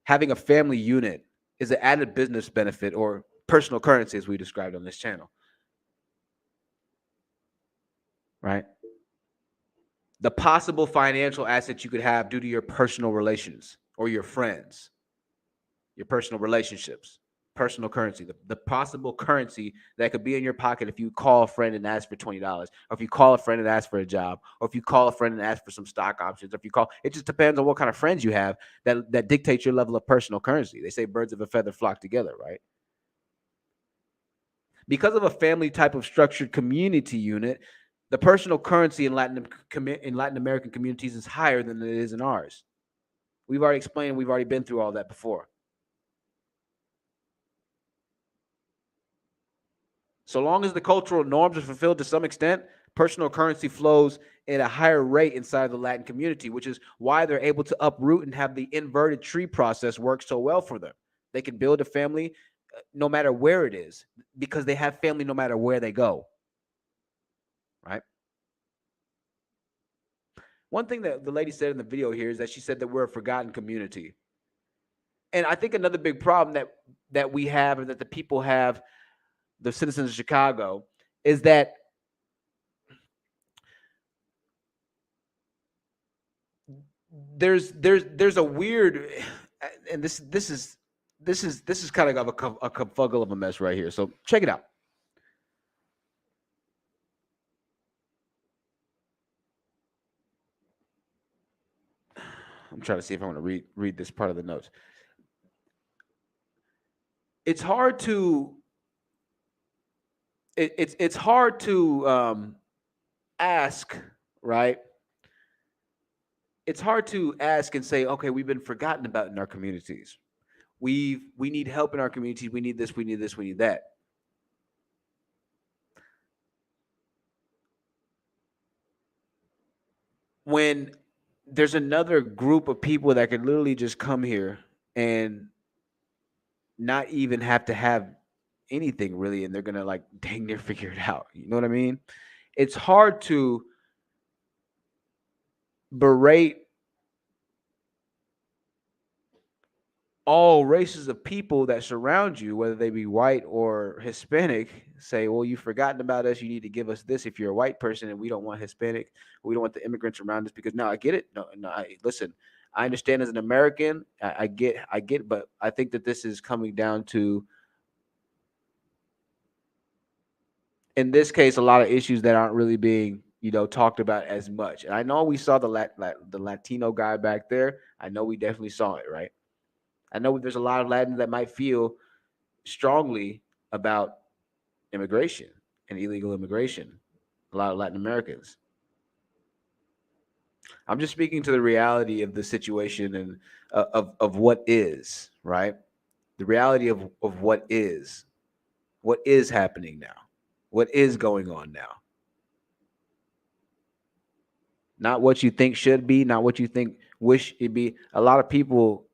having a family unit is an added business benefit or personal currency, as we described on this channel. Right? The possible financial assets you could have due to your personal relations or your friends, your personal relationships, personal currency, the possible currency that could be in your pocket if you call a friend and ask for $20, or if you call a friend and ask for a job, or if you call a friend and ask for some stock options, or if you call, it just depends on what kind of friends you have that dictates your level of personal currency. They say birds of a feather flock together, right? Because of a family type of structured community unit, the personal currency in Latin American communities is higher than it is in ours. We've already explained, we've already been through all that before. So long as the cultural norms are fulfilled to some extent, personal currency flows at a higher rate inside the Latin community, which is why they're able to uproot and have the inverted tree process work so well for them. They can build a family no matter where it is because they have family no matter where they go. Right? One thing that the lady said in the video here is that she said that we're a forgotten community. And I think another big problem that we have, and that the people have, the citizens of Chicago, is that there's a weird, and this is kind of a kerfuffle of a mess right here. So check it out. I'm trying to see if I want to read this part of the notes. It's hard to it's hard to ask, right? It's hard to ask and say, okay, we've been forgotten about in our communities. We need help in our communities. We need this, we need this, we need that. When there's another group of people that could literally just come here and not even have to have anything really, and they're gonna like dang near figure it out. You know what I mean? It's hard to berate all races of people that surround you, whether they be white or Hispanic. Say, well, you've forgotten about us. You need to give us this if you're a white person, and we don't want Hispanic. We don't want the immigrants around us because now I get it. No, listen. I understand as an American, I get, but I think that this is coming down to, in this case, a lot of issues that aren't really being, talked about as much. And I know we saw the Latino guy back there. I know we definitely saw it, right? I know there's a lot of Latins that might feel strongly about immigration and illegal immigration. A lot of Latin Americans. I'm just speaking to the reality of the situation and of what is, right? The reality of what is happening now, what is going on now. Not what you think should be, not what you think wish it'd be. A lot of people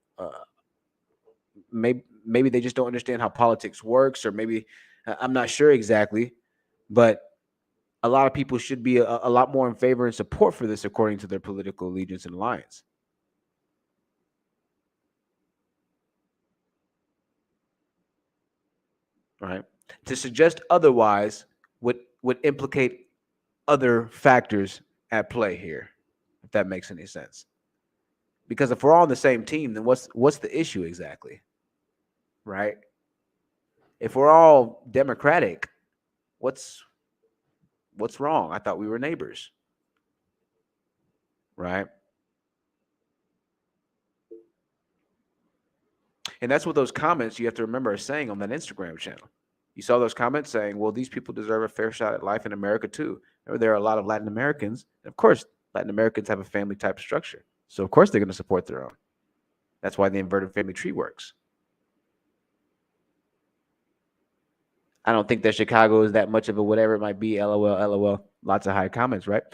maybe they just don't understand how politics works, or maybe I'm not sure exactly, but a lot of people should be a lot more in favor and support for this according to their political allegiance and alliance. Right? To suggest otherwise would implicate other factors at play here, if that makes any sense. Because if we're all on the same team, then what's the issue exactly? Right? If we're all democratic, what's wrong? I thought we were neighbors. Right? And that's what those comments, you have to remember, are saying on that Instagram channel. You saw those comments saying, well, these people deserve a fair shot at life in America too. Remember, there are a lot of Latin Americans. And of course, Latin Americans have a family type structure. So of course they're going to support their own. That's why the inverted family tree works. I don't think that Chicago is that much of a whatever it might be. LOL, LOL. Lots of high comments, right?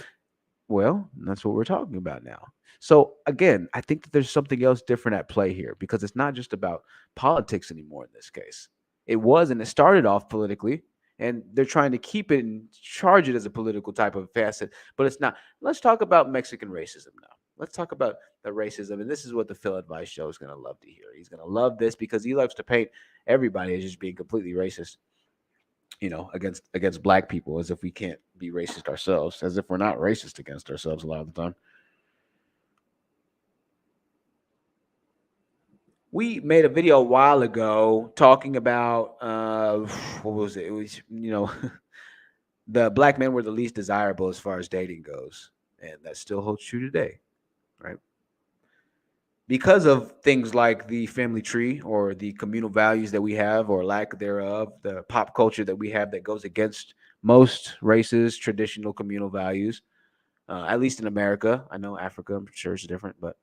Well, that's what we're talking about now. So again, I think that there's something else different at play here, because it's not just about politics anymore in this case. It was, and it started off politically, and they're trying to keep it and charge it as a political type of facet, but it's not. Let's talk about Mexican racism now. Let's talk about the racism, and this is what the Phil Advice Show is going to love to hear. He's going to love this because he loves to paint everybody as just being completely racist, against black people, as if we can't be racist ourselves, as if we're not racist against ourselves a lot of the time. We made a video a while ago talking about what was it? It was, the black men were the least desirable as far as dating goes, and that still holds true today, right? Because of things like the family tree, or the communal values that we have, or lack thereof, the pop culture that we have that goes against most races' traditional communal values, at least in America. I know Africa, I'm sure it's different, but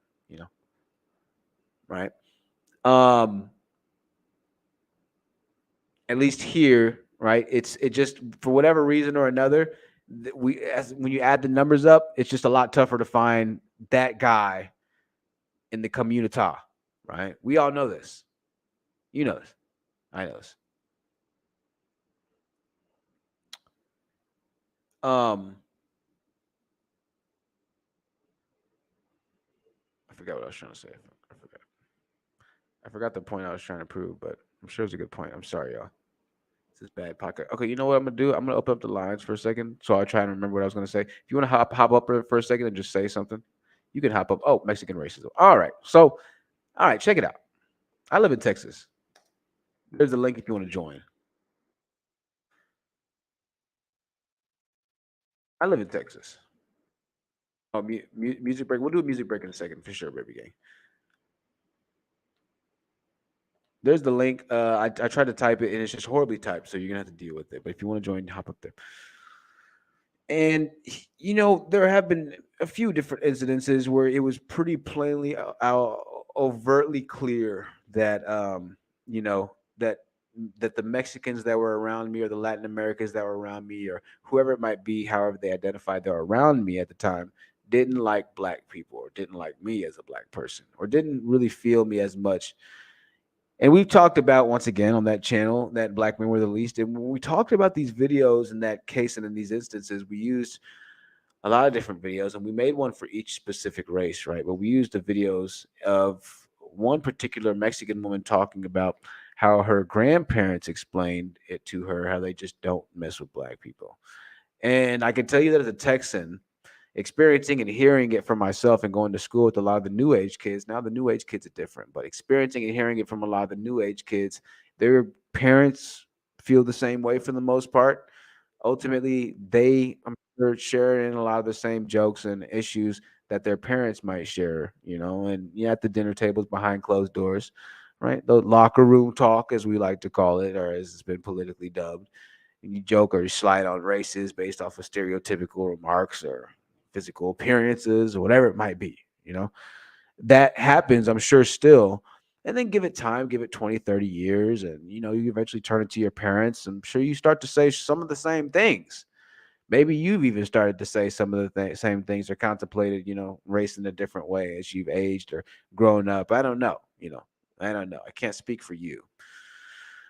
right? At least here, right? It just, for whatever reason or another, when you add the numbers up, it's just a lot tougher to find that guy in the community, right? We all know this. You know this. I know this. I forgot what I was trying to say. I forgot the point I was trying to prove, but I'm sure it's a good point. I'm sorry, y'all. This is bad pocket. Okay, you know what I'm gonna do? I'm gonna open up the lines for a second, so I'll try and remember what I was gonna say. If you want to hop up for a second and just say something, you can hop up. Oh, Mexican racism. All right. So, all right, check it out. I live in Texas. There's a link if you want to join. I live in Texas. Oh, music break. We'll do a music break in a second for sure, baby gang. There's the link. I tried to type it and it's just horribly typed, so you're gonna have to deal with it. But if you want to join, hop up there. And there have been a few different incidences where it was pretty plainly overtly clear that that the Mexicans that were around me, or the Latin Americans that were around me, or whoever it might be, however they identified they're around me at the time, didn't like black people, or didn't like me as a black person, or didn't really feel me as much. And we've talked about, once again, on that channel, that black men were the least. And when we talked about these videos in that case and in these instances, we used a lot of different videos, and we made one for each specific race, right? But we used the videos of one particular Mexican woman talking about how her grandparents explained it to her, how they just don't mess with black people. And I can tell you that as a Texan, experiencing and hearing it from myself and going to school with a lot of the new age kids. Now the new age kids are different, but experiencing and hearing it from a lot of the new age kids, their parents feel the same way for the most part. Ultimately, they, I'm sure, share in a lot of the same jokes and issues that their parents might share, and at the dinner tables behind closed doors, right? The locker room talk, as we like to call it, or as it's been politically dubbed. And you joke or you slide on races based off of stereotypical remarks or physical appearances, or whatever it might be, that happens, I'm sure, still. And then give it time, give it 20, 30 years, and you eventually turn it to your parents. I'm sure you start to say some of the same things. Maybe you've even started to say some of the same things, or contemplated, race in a different way as you've aged or grown up. I don't know. I don't know. I can't speak for you.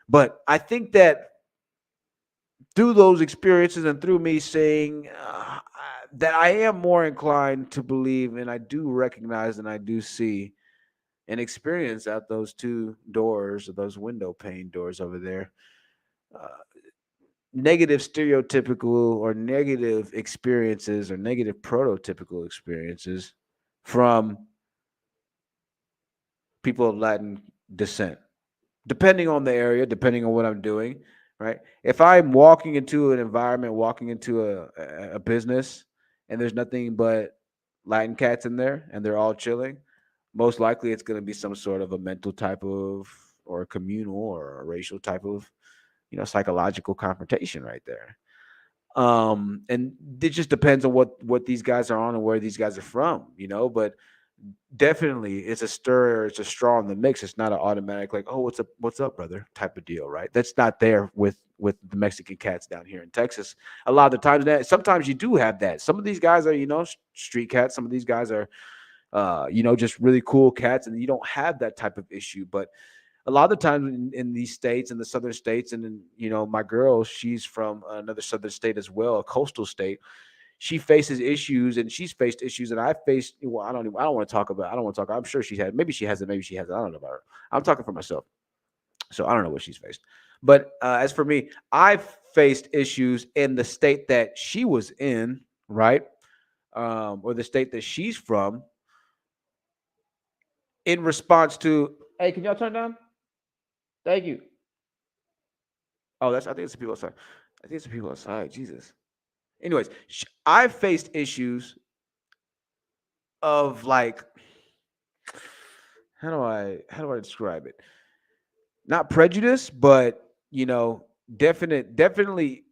But I think that through those experiences and through me saying that I am more inclined to believe, and I do recognize and I do see and experience out those two doors, those window pane doors over there, uh, negative stereotypical or negative experiences or negative prototypical experiences from people of Latin descent, depending on the area, depending on what I'm doing, right? If I'm walking into an environment, walking into a business, and there's nothing but Latin cats in there and they're all chilling, most likely it's going to be some sort of a mental type of or a communal or a racial type of, psychological confrontation right there. And it just depends on what these guys are on and where these guys are from, but definitely it's a stir, it's a straw in the mix. It's not an automatic like, oh, what's up, brother, type of deal, right? That's not there with the Mexican cats down here in Texas. A lot of the times that sometimes you do have that. Some of these guys are, street cats. Some of these guys are just really cool cats, and you don't have that type of issue. But a lot of the times in these states, in the southern states, and my girl, she's from another southern state as well, a coastal state. She faces issues, and she's faced issues, and I faced. Well, I don't want to talk about. I don't want to talk. I'm sure she had. Maybe she has it. Maybe she has it. I don't know about her. I'm talking for myself, so I don't know what she's faced. But as for me, I've faced issues in the state that she was in, right, or the state that she's from, in response to, hey, can y'all turn down? Thank you. Oh, I think it's the people outside. I think it's the people outside. Jesus. Anyways, I've faced issues of like, how do I describe it? Not prejudice, but definitely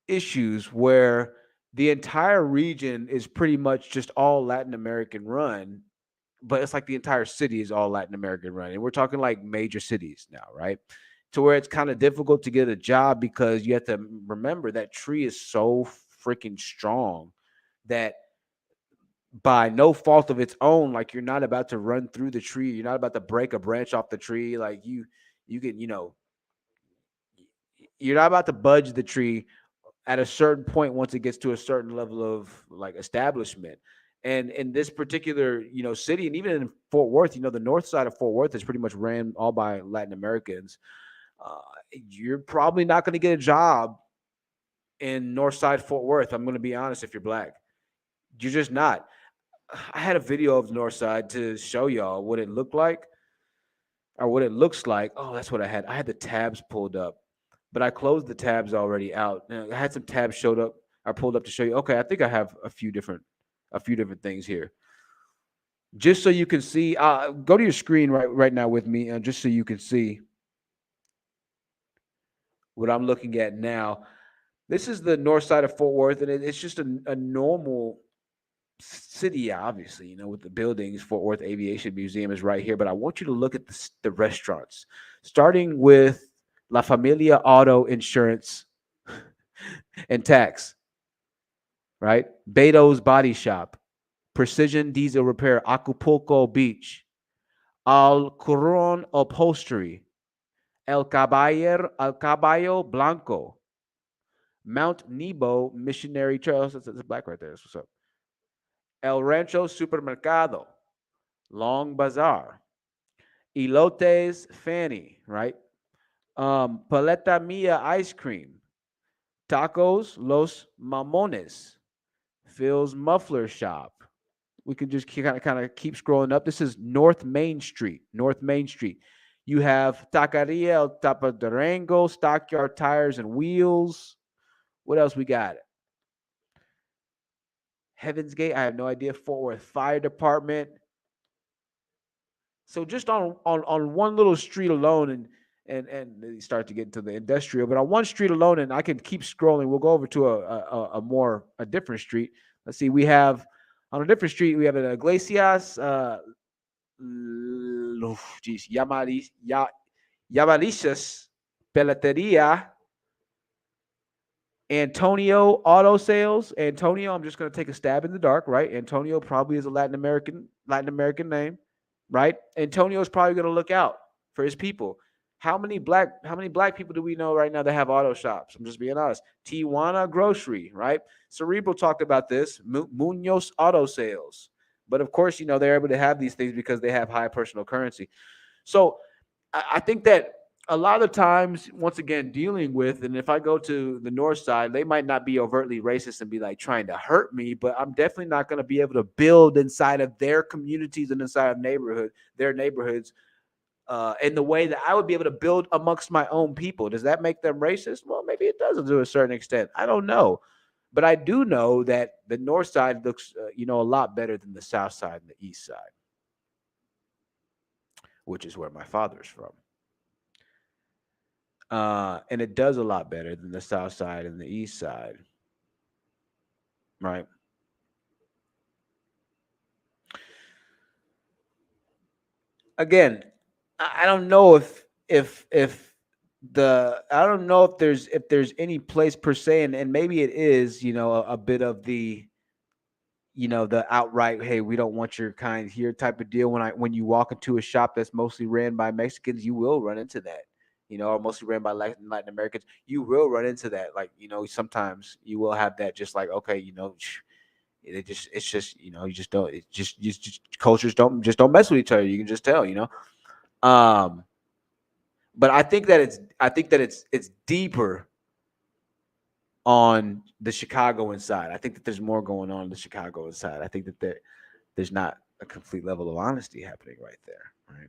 issues where the entire region is pretty much just all Latin American run, but it's like the entire city is all Latin American run. And we're talking like major cities now, right? To where it's kind of difficult to get a job because you have to remember that tree is so freaking strong that by no fault of its own, like you're not about to run through the tree, you're not about to break a branch off the tree, like you can, you're not about to budge the tree at a certain point once it gets to a certain level of like establishment. And in this particular, city, and even in Fort Worth, the north side of Fort Worth is pretty much ran all by Latin Americans. You're probably not going to get a job in north side Fort Worth. I'm going to be honest, if you're black, you're just not. I had a video of the north side to show y'all what it looked like or what it looks like. Oh, that's what I had. I had the tabs pulled up, but I closed the tabs already out. I had some tabs showed up. I pulled up to show you. Okay, I think I have a few different things here. Just so you can see, go to your screen right now with me, just so you can see what I'm looking at now. This is the north side of Fort Worth, and it's just a normal city, obviously, with the buildings. Fort Worth Aviation Museum is right here, but I want you to look at the restaurants, starting with La Familia Auto Insurance and Tax, right? Beto's Body Shop, Precision Diesel Repair, Acapulco Beach, Al Curon Upholstery, El Caballo Blanco, Mount Nebo Missionary Trails. That's black right there. That's what's up. El Rancho Supermercado, Long Bazaar, Elotes Fanny, right? Paleta Mia Ice Cream, Tacos Los Mamones, Phil's Muffler Shop. We can just kind of keep scrolling up. This is North Main Street. North Main Street. You have Taqueria El Tapadurango, Stockyard Tires and Wheels. What else we got? Heaven's Gate. I have no idea. Fort Worth Fire Department. So just on one little street alone, and you start to get into the industrial, but on one street alone, and I can keep scrolling. We'll go over to a different street. Let's see. We have on a different street. We have an Iglesias. Yamalicious Peleteria. Antonio Auto Sales. Antonio, I'm just going to take a stab in the dark, right? Antonio probably is a Latin American name, right? Antonio is probably going to look out for his people. How many black people do we know right now that have auto shops? I'm just being honest. Tijuana Grocery, right? Cerebral talked about this. Munoz Auto Sales. But of course, they're able to have these things because they have high personal currency. So I think that a lot of times, once again, dealing with, and if I go to the north side, they might not be overtly racist and be like trying to hurt me, but I'm definitely not going to be able to build inside of their communities and inside of their neighborhoods, in the way that I would be able to build amongst my own people. Does that make them racist? Well, maybe it does to a certain extent. I don't know. But I do know that the north side looks, a lot better than the south side and the east side, which is where my father's from. And it does a lot better than the south side and the east side, right? Again, I don't know if I don't know if there's any place per se, and maybe it is, a bit of the, the outright, hey, we don't want your kind here type of deal. When you walk into a shop that's mostly ran by Mexicans, you will run into that. Or mostly ran by Latin Americans, you will run into that. Like, sometimes you will have that, just like, okay, it's just, you just don't, cultures don't mess with each other. You can just tell, but I think that it's deeper on the Chicagoan side. I think that there's more going on the Chicagoan side. I think that there's not a complete level of honesty happening right there, right?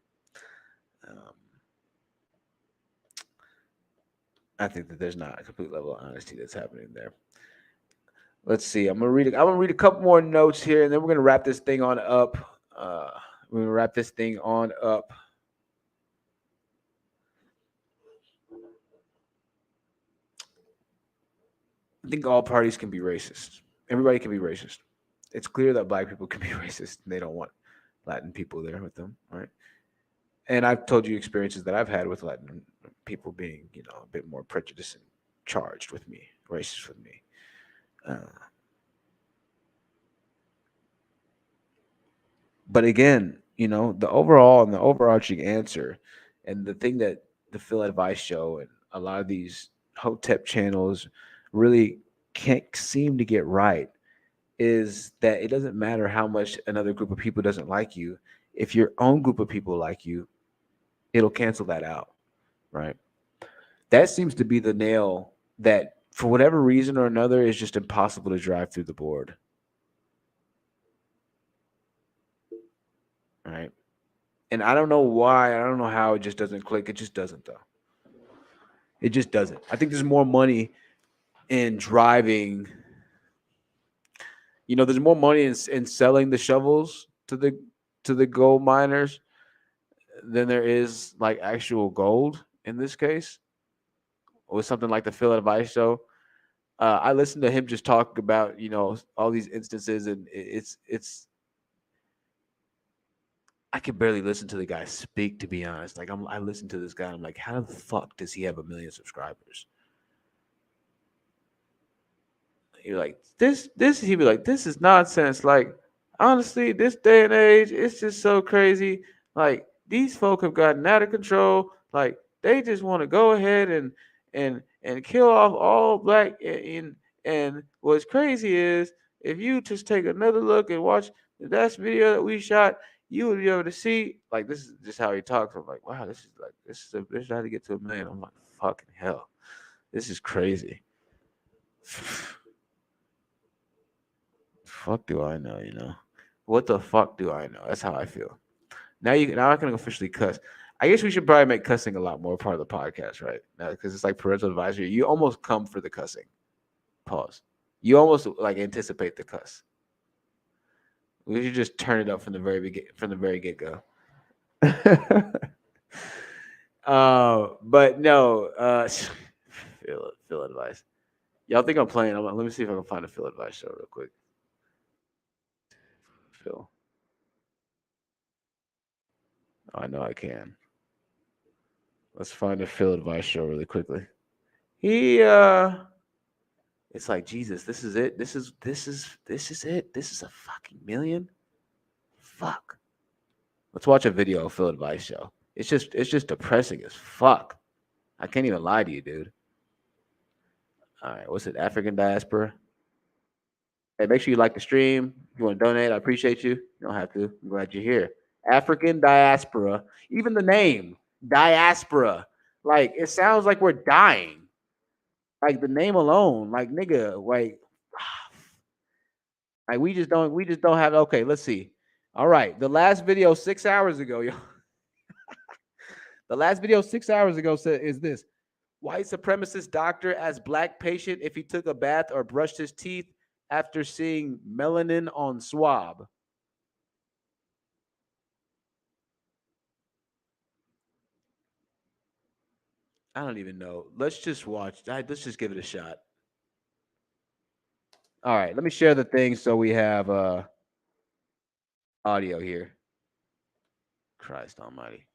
I think that there's not a complete level of honesty that's happening there. Let's see. I'm gonna read a couple more notes here, and then we're gonna wrap this thing on up. We're gonna wrap this thing on up. I think all parties can be racist. Everybody can be racist. It's clear that black people can be racist, and they don't want Latin people there with them, right? And I've told you experiences that I've had with Latin people being, a bit more prejudiced and charged with me, racist with me. But again, the overall and the overarching answer, and the thing that the Phil Advice Show and a lot of these Hotep channels really can't seem to get right, is that it doesn't matter how much another group of people doesn't like you. If your own group of people like you, it'll cancel that out, right? That seems to be the nail that, for whatever reason or another, is just impossible to drive through the board. Right? And I don't know why. I don't know how it just doesn't click. It just doesn't, though. It just doesn't. I think there's more money in driving. There's more money in selling the shovels to the gold miners than there is like actual gold in this case. With something like the Phil Advice Show, I listened to him just talk about all these instances, and it's I can barely listen to the guy speak, to be honest. Like I listen to this guy, I'm like, how the fuck does he have 1 million subscribers? You're like, this he'd be like, this is nonsense. Like, honestly, this day and age, it's just so crazy. Like, these folk have gotten out of control. Like, they just want to go ahead and kill off all black. And what's crazy is, if you just take another look and watch the last video that we shot, you would be able to see, like, this is just how he talks. I'm like, wow, this is how to get to 1 million. I'm like, fucking hell, this is crazy. Fuck do I know, What the fuck do I know? That's how I feel. Now I can officially cuss. I guess we should probably make cussing a lot more part of the podcast, right? Now, because it's like parental advisory. You almost come for the cussing. Pause. You almost like anticipate the cuss. We should just turn it up from the very get go. But no, Phil Advice. Y'all think I'm playing? Let me see if I can find a Phil Advice Show real quick. Phil. Oh, I know I can. Let's find a Phil Advice Show really quickly. It's like, Jesus, this is it. This is it. This is a fucking million. Fuck. Let's watch a video of Phil Advice Show. It's just depressing as fuck. I can't even lie to you, dude. All right, what's it? African diaspora. Hey, make sure you like the stream. If you want to donate, I appreciate you. You don't have to. I'm glad you're here. African diaspora. Even the name, diaspora. Like, it sounds like we're dying. Like the name alone. Like, nigga, like we just don't have. Okay, let's see. All right. The last video 6 hours ago, yo. The last video 6 hours ago is this. White supremacist doctor as black patient if he took a bath or brushed his teeth after seeing melanin on swab. I don't even know. Let's just watch. Let's just give it a shot. All right, let me share the thing so we have audio here. Christ almighty.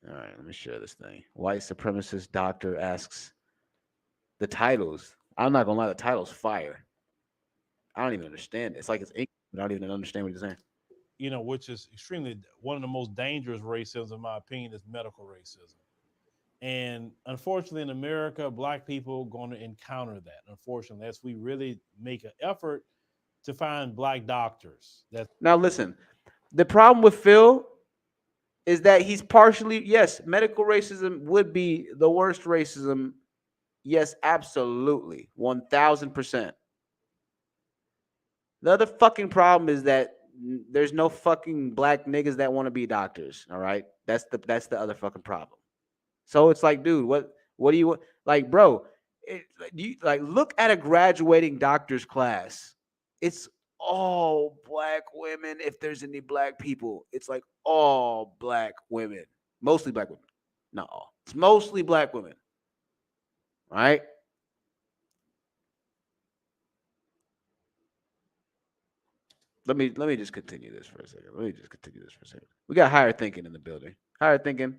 All right, let me share this thing. White supremacist doctor asks the titles. I'm not gonna lie, the title's fire. I don't even understand it. It's like it's English, but I don't even understand what he's saying. You know, which is extremely one of the most dangerous racism, in my opinion, is medical racism. And unfortunately, in America, black people are going to encounter that. Unfortunately, as we really make an effort to find black doctors. Now, listen, the problem with Phil is that he's partially, yes, medical racism would be the worst racism. Yes, absolutely. 1000%. The other fucking problem is that there's no fucking black niggas that want to be doctors. All right. That's the other fucking problem. So it's like, dude, what do you want? Like, bro, look at a graduating doctor's class. It's all black women. If there's any black people, it's like all black women, mostly black women. Not all. It's mostly black women. Right? Let me just continue this for a second. We got Higher Thinking in the building. Higher Thinking.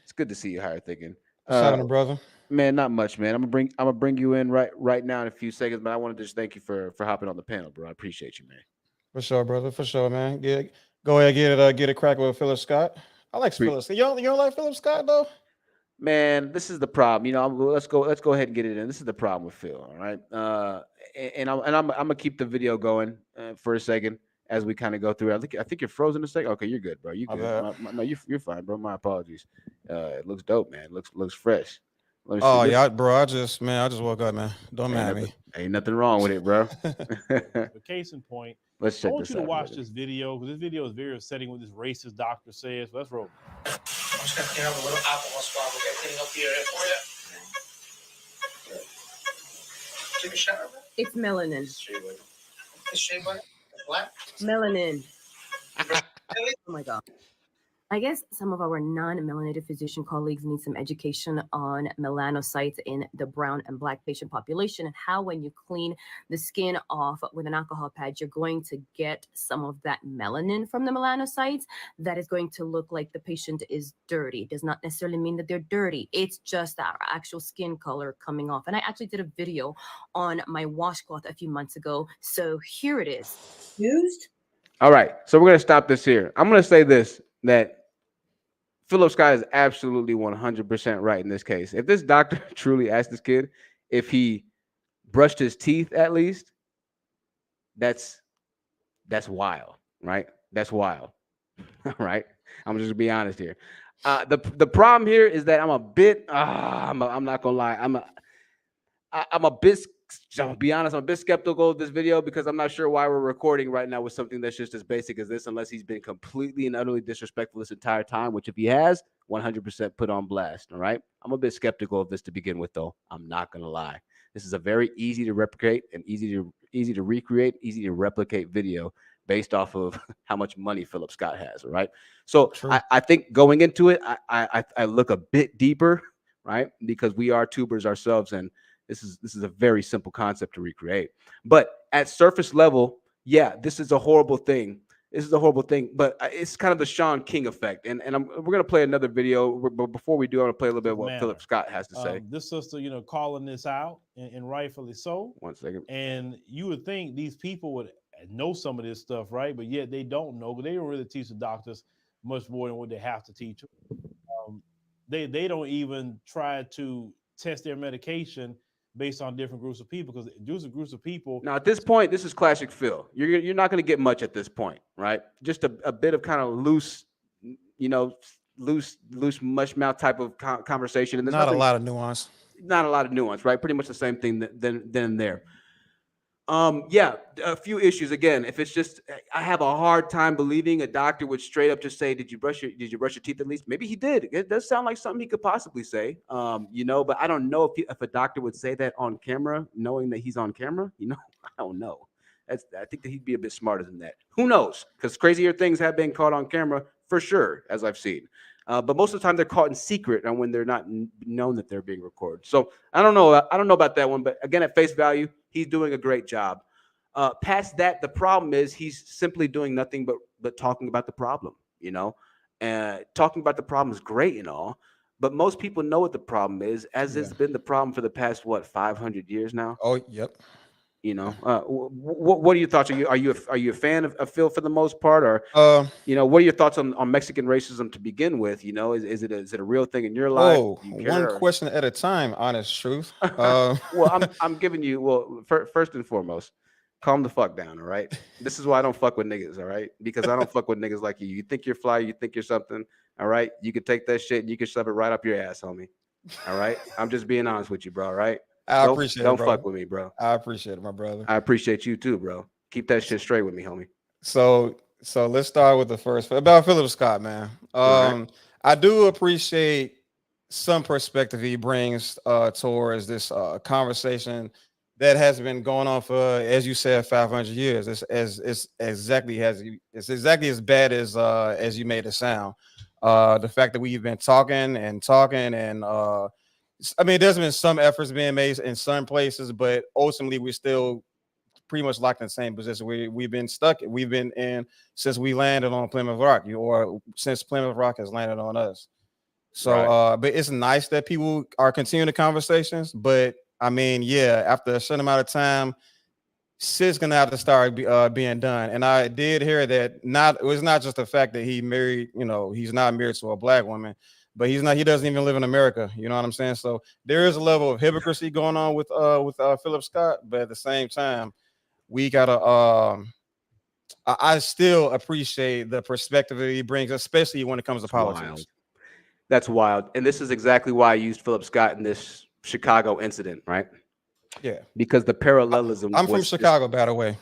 It's good to see you, Higher Thinking. What's happening, brother? Man, not much, man. I'm gonna bring you in right now in a few seconds, but I want to just thank you for hopping on the panel, bro. I appreciate you, man. For sure, brother. For sure, man. Go ahead, get it crack with Philip Scott. I like Philip Scott. You don't like Philip Scott though? Man, this is the problem. You know, let's go ahead and get it in. This is the problem with Phil. All right, and I'm gonna keep the video going for a second as we kind of go through. I think you're frozen a second. Okay, you're good, bro. You good? No, you're fine, bro. My apologies. It looks dope, man. It looks fresh. Oh yeah, bro. I just woke up, man. Don't mind me. Ain't nothing wrong with it, bro. The case in point. Let's check I want this you to out, watch brother. this video because this video is very upsetting what this racist doctor says. Let's roll. I'm just gonna clean up a little alcohol swab, okay? Cleaning up the area for you. Take a shower, man. It's melanin. It's shea butter. Black. Melanin. Oh my God. I guess some of our non-melanated physician colleagues need some education on melanocytes in the brown and black patient population and how when you clean the skin off with an alcohol pad, you're going to get some of that melanin from the melanocytes that is going to look like the patient is dirty. It does not necessarily mean that they're dirty. It's just our actual skin color coming off. And I actually did a video on my washcloth a few months ago. So here it is. Used. All right, so we're gonna stop this here. I'm gonna say this, that Philip Scott is absolutely 100% right in this case. If this doctor truly asked this kid if he brushed his teeth at least, that's wild, right? That's wild, right? I'm just gonna be honest here. The problem here is that I'm a bit. I'm not gonna lie. I'm a bit. I'll be honest. I'm a bit skeptical of this video because I'm not sure why we're recording right now with something that's just as basic as this, unless he's been completely and utterly disrespectful this entire time. Which, if he has, 100% put on blast. All right. I'm a bit skeptical of this to begin with, though. I'm not gonna lie. This is a very easy to replicate and easy to recreate, easy to replicate video based off of how much money Philip Scott has. All right. So I think going into it, I look a bit deeper, right? Because we are tubers ourselves, and this is a very simple concept to recreate. But at surface level, yeah, this is a horrible thing. But it's kind of the Sean King effect. And we're going to play another video. But before we do, I want to play a little bit of what Philip Scott has to say. This sister, calling this out, and rightfully so. 1 second. And you would think these people would know some of this stuff, right? But yet they don't know. They don't really teach the doctors much more than what they have to teach them. They don't even try to test their medication based on different groups of people, because different groups of people. Now, at this point, this is classic Phil. You're not going to get much at this point, right? Just a bit of kind of loose, loose mush mouth type of conversation, and there's not a lot of nuance. Not a lot of nuance, right? Pretty much the same thing then and there. Yeah, a few issues. Again, if it's just, I have a hard time believing a doctor would straight up just say, "Did you brush your teeth at least?" Maybe he did. It does sound like something he could possibly say. But I don't know if a doctor would say that on camera, knowing that he's on camera. I don't know. I think that he'd be a bit smarter than that. Who knows? Because crazier things have been caught on camera for sure, as I've seen. But most of the time they're caught in secret, and when they're not known that they're being recorded. So I don't know. I don't know about that one. But again, at face value, he's doing a great job. Past that, the problem is he's simply doing nothing but talking about the problem. And talking about the problem is great and all, but most people know what the problem is, as it's been the problem for the past 500 years now. Oh, yep. What are your thoughts? Are you a fan of Phil for the most part, or what are your thoughts on Mexican racism to begin with? Is it a real thing in your life? One question at a time. Honest truth. Well, I'm giving you first and foremost, calm the fuck down. All right. This is why I don't fuck with niggas. All right, because I don't fuck with niggas like you. You think you're fly. You think you're something. All right. You can take that shit and you can shove it right up your ass, homie. All right. I'm just being honest with you, bro. All right. I appreciate it. Don't fuck with me, bro. I appreciate it, my brother. I appreciate you too, bro. Keep that shit straight with me, homie. So let's start with the first about Philip Scott, man. I do appreciate some perspective he brings towards this conversation that has been going on for, as you said, 500 years. It's exactly as bad as you made it sound. The fact that we've been talking and there's been some efforts being made in some places, but ultimately we're still pretty much locked in the same position. We've been stuck. We've been in since we landed on Plymouth Rock, or since Plymouth Rock has landed on us. So, but it's nice that people are continuing the conversations. But after a certain amount of time, shit's gonna have to start being done. And I did hear that it was not just the fact that he married, he's not married to a black woman, but he doesn't even live in America. You know what I'm saying? So there is a level of hypocrisy going on with Philip Scott, but at the same time, we gotta I still appreciate the perspective that he brings, especially when it comes to politics. Wild. That's wild. And this is exactly why I used Philip Scott in this Chicago incident, right? Yeah. Because the parallelism. I'm from Chicago, by the way.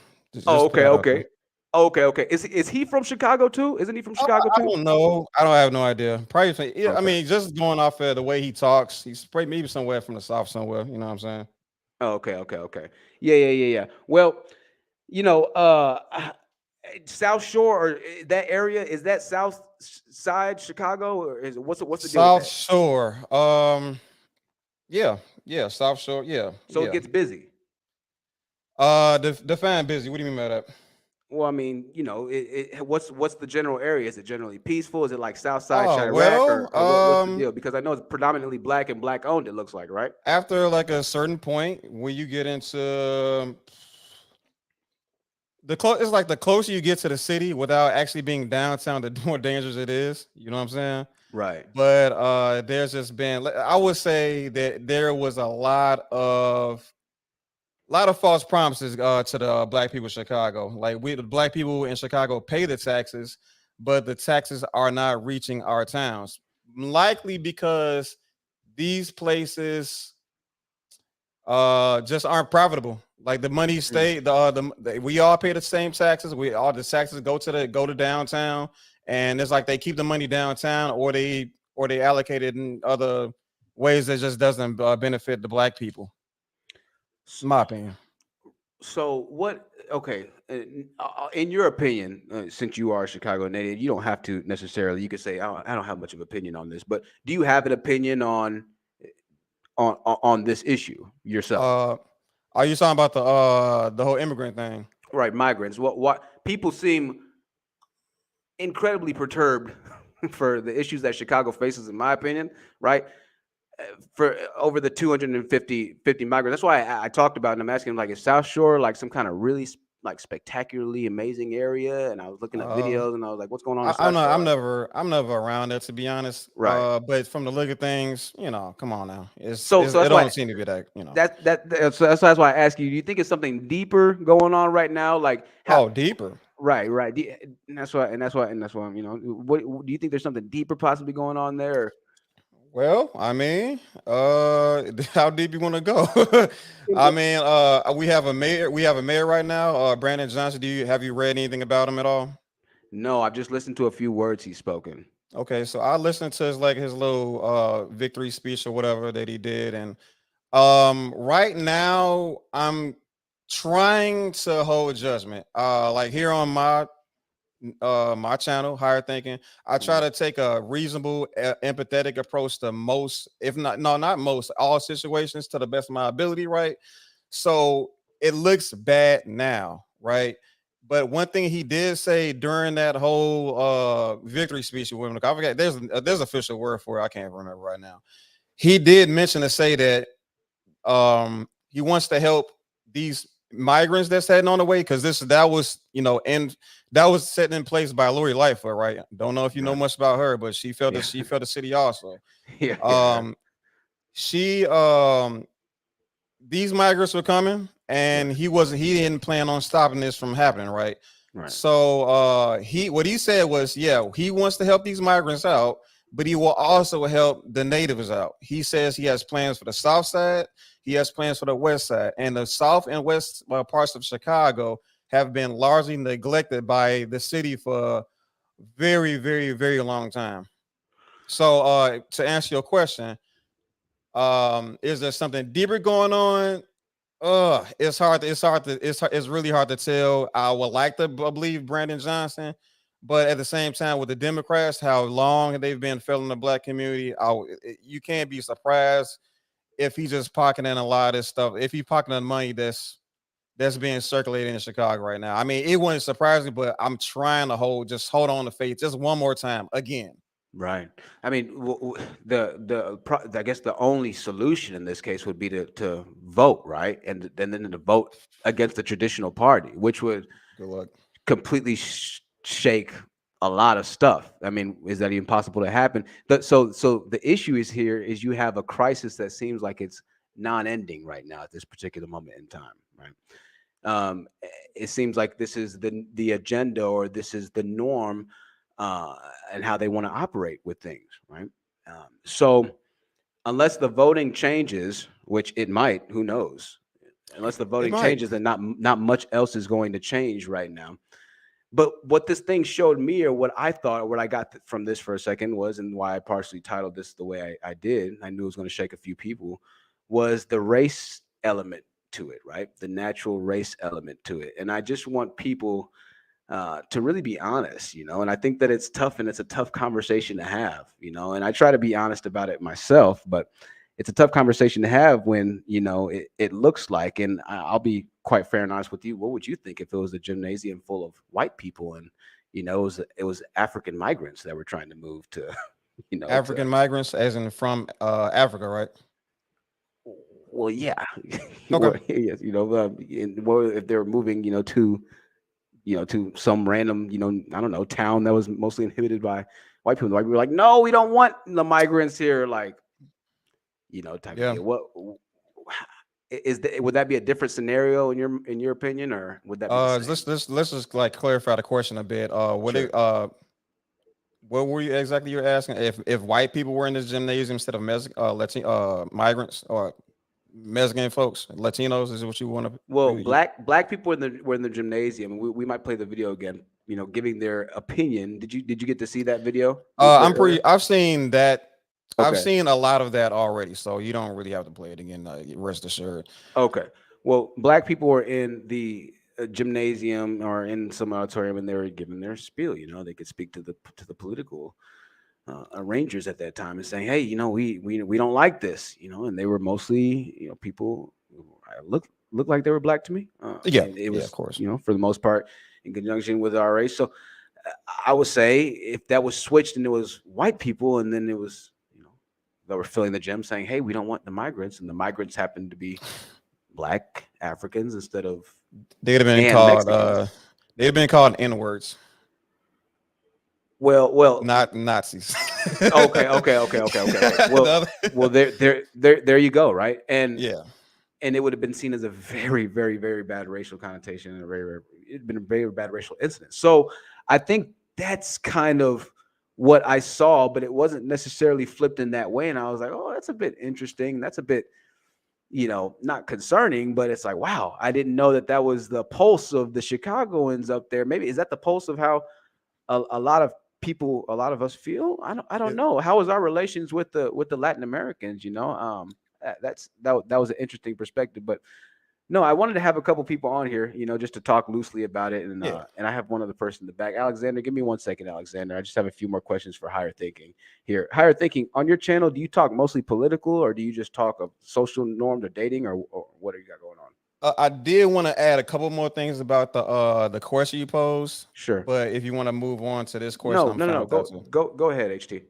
Okay. Is he from Chicago too? Isn't he from Chicago too? I don't know. I don't have no idea. Probably. Okay. Just going off of the way he talks, he's probably maybe somewhere from the South somewhere. You know what I'm saying? Okay. Yeah. Well, South Shore or that area, is that South Side Chicago, or is it what's the deal South with that? Shore? Yeah, South Shore. Yeah. So it gets busy. Define busy. What do you mean by that? Well, what's the general area? Is it generally peaceful? Is it like South Side Chirac? Or what's the deal? Because I know it's predominantly black and black owned. It looks like, right? After like a certain point, when you get into it's like the closer you get to the city without actually being downtown, the more dangerous it is. You know what I'm saying? Right. But there's just been, I would say that there was a lot of false promises to the black people of Chicago. Like the black people in Chicago pay the taxes, but the taxes are not reaching our towns. Likely because these places just aren't profitable. Like the money stay, we all pay the same taxes. All the taxes go to downtown, and it's like they keep the money downtown, or they allocate it in other ways that just doesn't benefit the black people. My opinion. So what? Okay, in your opinion, since you are a Chicago native, you don't have to necessarily. You could say I don't have much of an opinion on this, but do you have an opinion on this issue yourself? Are you talking about the whole immigrant thing? Right, migrants. What people seem incredibly perturbed for the issues that Chicago faces, in my opinion. Right, for over the 250 migrants. That's why I talked about, and I'm asking, like, is South Shore like some kind of really like spectacularly amazing area, and I was looking at Uh, videos, and I was like, "What's going on in I'm South not. Shore?" I'm never around there to be honest. Right. But from the look of things, come on now. So It that's why don't seem to be that. that's why I ask you. Do you think it's something deeper going on right now? Like how? Oh, deeper. Right, right. And that's why. What do you think? There's something deeper possibly going on there? Well, I mean, how deep you want to go? I mean, we have a mayor. We have a mayor right now, Brandon Johnson. Have you read anything about him at all? No, I've just listened to a few words he's spoken. Okay, so I listened to his little victory speech or whatever that he did, and right now I'm trying to hold judgment. Like here on my channel, Higher Thinking, I try to take a reasonable, empathetic approach to most, if not, no, not most, all situations to the best of my ability, right? So it looks bad now, right? But one thing he did say during that whole victory speech with him, I forget, there's official word for it, I can't remember right now. He did mention to say that he wants to help these migrants that's heading on the way, because that was set in place by Lori Lightfoot, right? Don't know if you know much about her, but she felt the city also. She these migrants were coming, and he didn't plan on stopping this from happening, right? Right. So what he said was, he wants to help these migrants out, but he will also help the natives out. He says he has plans for the south side, he has plans for the west side, and the south and west parts of Chicago have been largely neglected by the city for a very, very, very long time. So to answer your question, is there something deeper going on? It's really hard to tell. I would like to believe Brandon Johnson, but at the same time, with the Democrats, how long they've been failing the black community, you can't be surprised if he's just pocketing a lot of this stuff. If he's pocketing money that's being circulated in Chicago right now. I mean, it wouldn't surprise me, but I'm trying to hold on to faith just one more time again. Right. I mean, I guess the only solution in this case would be to vote, right, and then to vote against the traditional party, which would good luck completely shake a lot of stuff. I mean, is that even possible to happen? So the issue is here you have a crisis that seems like it's non-ending right now at this particular moment in time, right? It seems like this is the agenda, or this is the norm, and how they want to operate with things, right? So unless the voting changes, which it might, who knows? Unless the voting changes, then not much else is going to change right now. But what this thing showed me, or what I thought, or what I got from this for a second was, and why I partially titled this the way I did, I knew it was going to shake a few people, was the race element to it, right? The natural race element to it. And I just want people to really be honest, and I think that it's tough, and it's a tough conversation to have, and I try to be honest about it myself, but it's a tough conversation to have when, it looks like, and I'll be quite fair and honest with you. What would you think if it was a gymnasium full of white people, and, it was African migrants that were trying to move to, African migrants, as in from Africa, right? Well, yeah. Okay. Yes, if they're moving, to some random, I don't know, town that was mostly inhabited by white people. The white people were like, no, we don't want the migrants here, like, type of deal. What would that be a different scenario in your opinion, or would that be the same? Let's just like clarify the question a bit. What were you exactly you're asking? If white people were in this gymnasium instead of migrants or Mexican folks, Latinos, is what you want to? Well, black people were in the gymnasium. We might play the video again. Giving their opinion. Did you get to see that video? I've seen that. Okay. I've seen a lot of that already, so you don't really have to play it again. Rest assured. Okay. Well, black people were in the gymnasium or in some auditorium, and they were giving their spiel. They could speak to the political arrangers at that time and saying, hey, we don't like this, and they were mostly, people who look like they were black to me. It was, of course, for the most part, in conjunction with our race. So I would say if that was switched and it was white people, and then it was, that were filling the gym saying, hey, we don't want the migrants, and the migrants happened to be Black Africans instead of They'd have been and called Mexicans? they'd have been called N-words, Well, not Nazis. okay. Well, there you go, right? And Yeah. and it would have been seen as a very, very, very bad racial connotation and it'd been a very bad racial incident. So I think that's kind of what I saw, but it wasn't necessarily flipped in that way. And I was like, oh, that's a bit interesting. That's a bit, not concerning, but it's like, wow, I didn't know that was the pulse of the Chicagoans up there. Maybe is that the pulse of how a lot of people, a lot of us feel? I don't know. How is our relations with the Latin Americans? That was an interesting perspective. But no, I wanted to have a couple people on here, just to talk loosely about it. And and I have one other person in the back. Alexander, give me 1 second, Alexander. I just have a few more questions for Higher Thinking here. Higher Thinking, on your channel, do you talk mostly political, or do you just talk of social norms or dating, or what do you got going on? I did want to add a couple more things about the question you posed. Sure. But if you want to move on to this question, No. Go ahead, HT.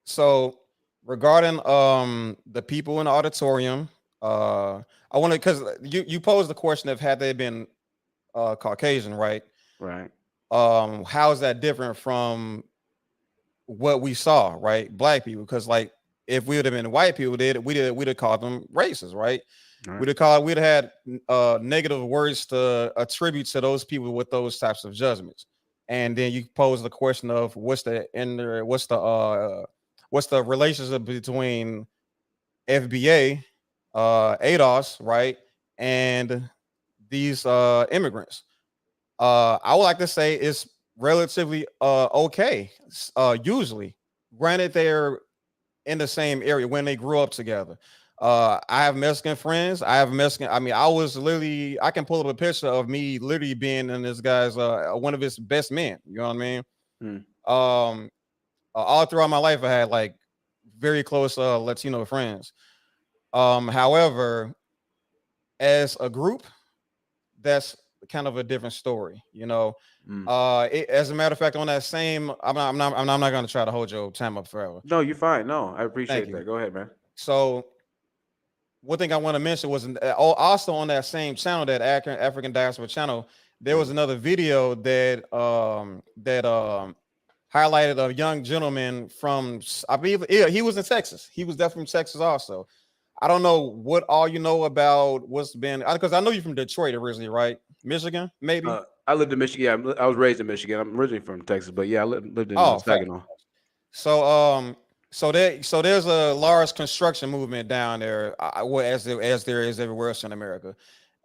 So regarding the people in the auditorium, I want to, because you posed the question of had they been Caucasian, right? Right. How is that different from what we saw, right? Black people, because like if we would have been white people, we'd have called them racist, right? Right. We'd have had negative words to attribute to those people with those types of judgments. And then you pose the question of what's the relationship between FBA, ADOS, right, and these immigrants. I would like to say it's relatively okay. Usually, granted, they're in the same area when they grew up together. I have Mexican friends. I mean, I can pull up a picture of me literally being in this guy's one of his best men. You know what I mean? All throughout my life, I had like very close Latino friends. However, as a group, that's kind of a different story, as a matter of fact, on that same, I'm not going to try to hold your time up forever. No, you're fine. No, I appreciate that. Go ahead, man. So one thing I want to mention was also on that same channel, that African Diaspora channel, there was another video that highlighted a young gentleman from, I believe he was in Texas. He was definitely from Texas also. I don't know what all you know about what's been, because I know you're from Detroit originally, right? Michigan, maybe? I lived in Michigan. Yeah, I was raised in Michigan. I'm originally from Texas, but yeah, I lived in Saginaw. So there's a large construction movement down there, as there is everywhere else in America,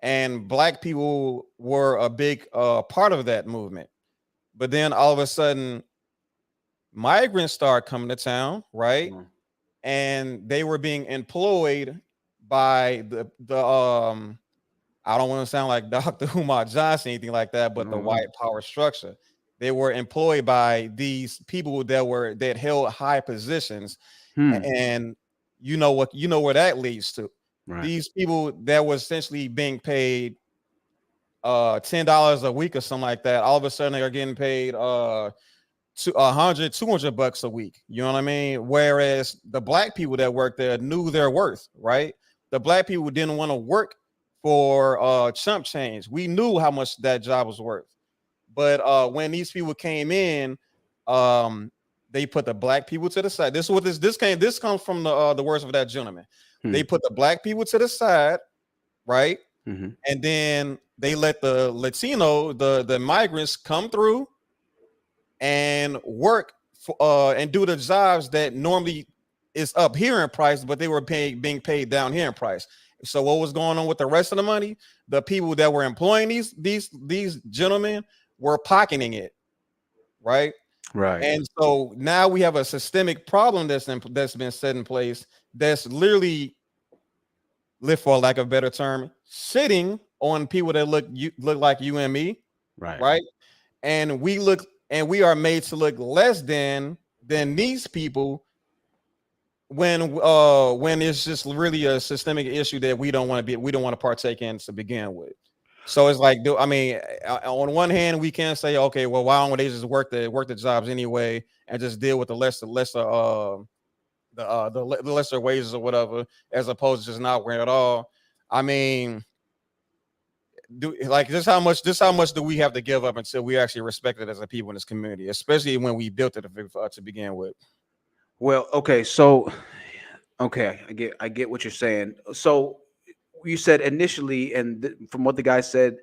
and Black people were a big part of that movement. But then all of a sudden, migrants start coming to town, right? And they were being employed by the I don't want to sound like Dr. Umar Johnson, anything like that, but the white power structure. They were employed by these people that held high positions, and you know where that leads to. Right. These people that were essentially being paid $10 a week or something like that, all of a sudden they are getting paid $200 a week. You know what I mean? Whereas the Black people that worked there knew their worth, right? The Black people didn't want to work for chump change. We knew how much that job was worth. But when these people came in, they put the Black people to the side. This comes from the words of that gentleman. They put the Black people to the side, right? And then they let the Latino, the migrants come through and work and do the jobs that normally is up here in price, but they were being paid down here in price. So what was going on with the rest of the money? The people that were employing these gentlemen were pocketing it, right? Right. And so now we have a systemic problem that's been set in place that's literally, for lack of a better term, sitting on people that look like you and me, right? And we are made to look less than these people when it's just really a systemic issue that we don't want to partake in to begin with. So it's like, on one hand, we can say, okay, well, why don't they just work the jobs anyway and just deal with the lesser wages or whatever, as opposed to just not working at all. I mean, just how much do we have to give up until we actually respect it as a people in this community, especially when we built it to begin with? Well, okay, so okay, I get what you're saying. So you said initially, and from what the guy said,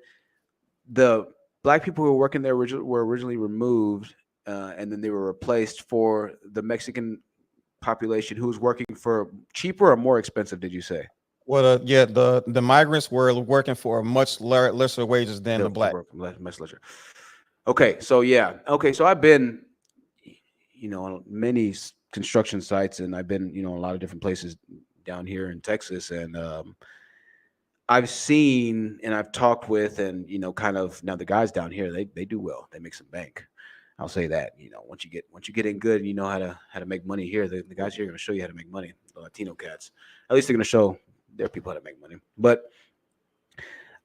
the black people who were working there were originally removed, and then they were replaced for the Mexican population who was working for cheaper or more expensive. Did you say? Well, yeah, the migrants were working for much lesser wages than the black. Much lesser. Okay, so yeah, okay, so I've been, on many construction sites, and I've been, a lot of different places down here in Texas, and I've seen and I've talked with, and kind of now the guys down here, they do well. They make some bank. I'll say that. Once you get in good, you know how to make money here. The guys here are going to show you how to make money. The Latino cats, at least they're going to show their people how to make money. But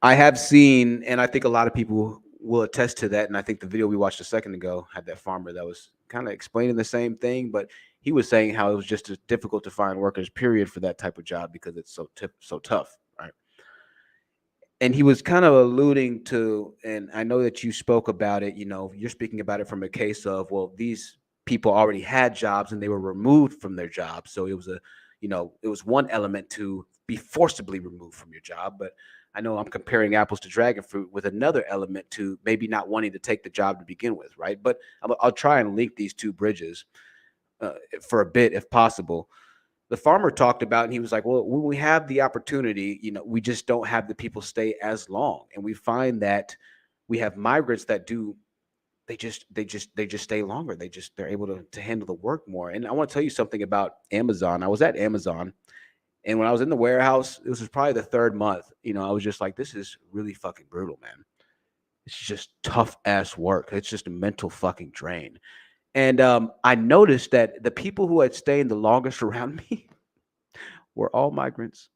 I have seen, and I think a lot of people will attest to that. And I think the video we watched a second ago had that farmer that was kind of explaining the same thing, but he was saying how it was just difficult to find workers, period, for that type of job because it's so tough, right? And he was kind of alluding to, and I know that you spoke about it, you're speaking about it from a case of, well, these people already had jobs and they were removed from their jobs. So it was it was one element to be forcibly removed from your job. But I know I'm comparing apples to dragon fruit with another element to maybe not wanting to take the job to begin with, right? But I'll try and link these two bridges for a bit, if possible. The farmer talked about, and he was like, well, when we have the opportunity, we just don't have the people stay as long. And we find that we have migrants that they just stay longer. They're able to handle the work more. And I want to tell you something about Amazon. I was at Amazon, and when I was in the warehouse, this was probably the third month, I was just like, this is really fucking brutal, man. It's just tough ass work. It's just a mental fucking drain. And I noticed that the people who had stayed the longest around me were all migrants.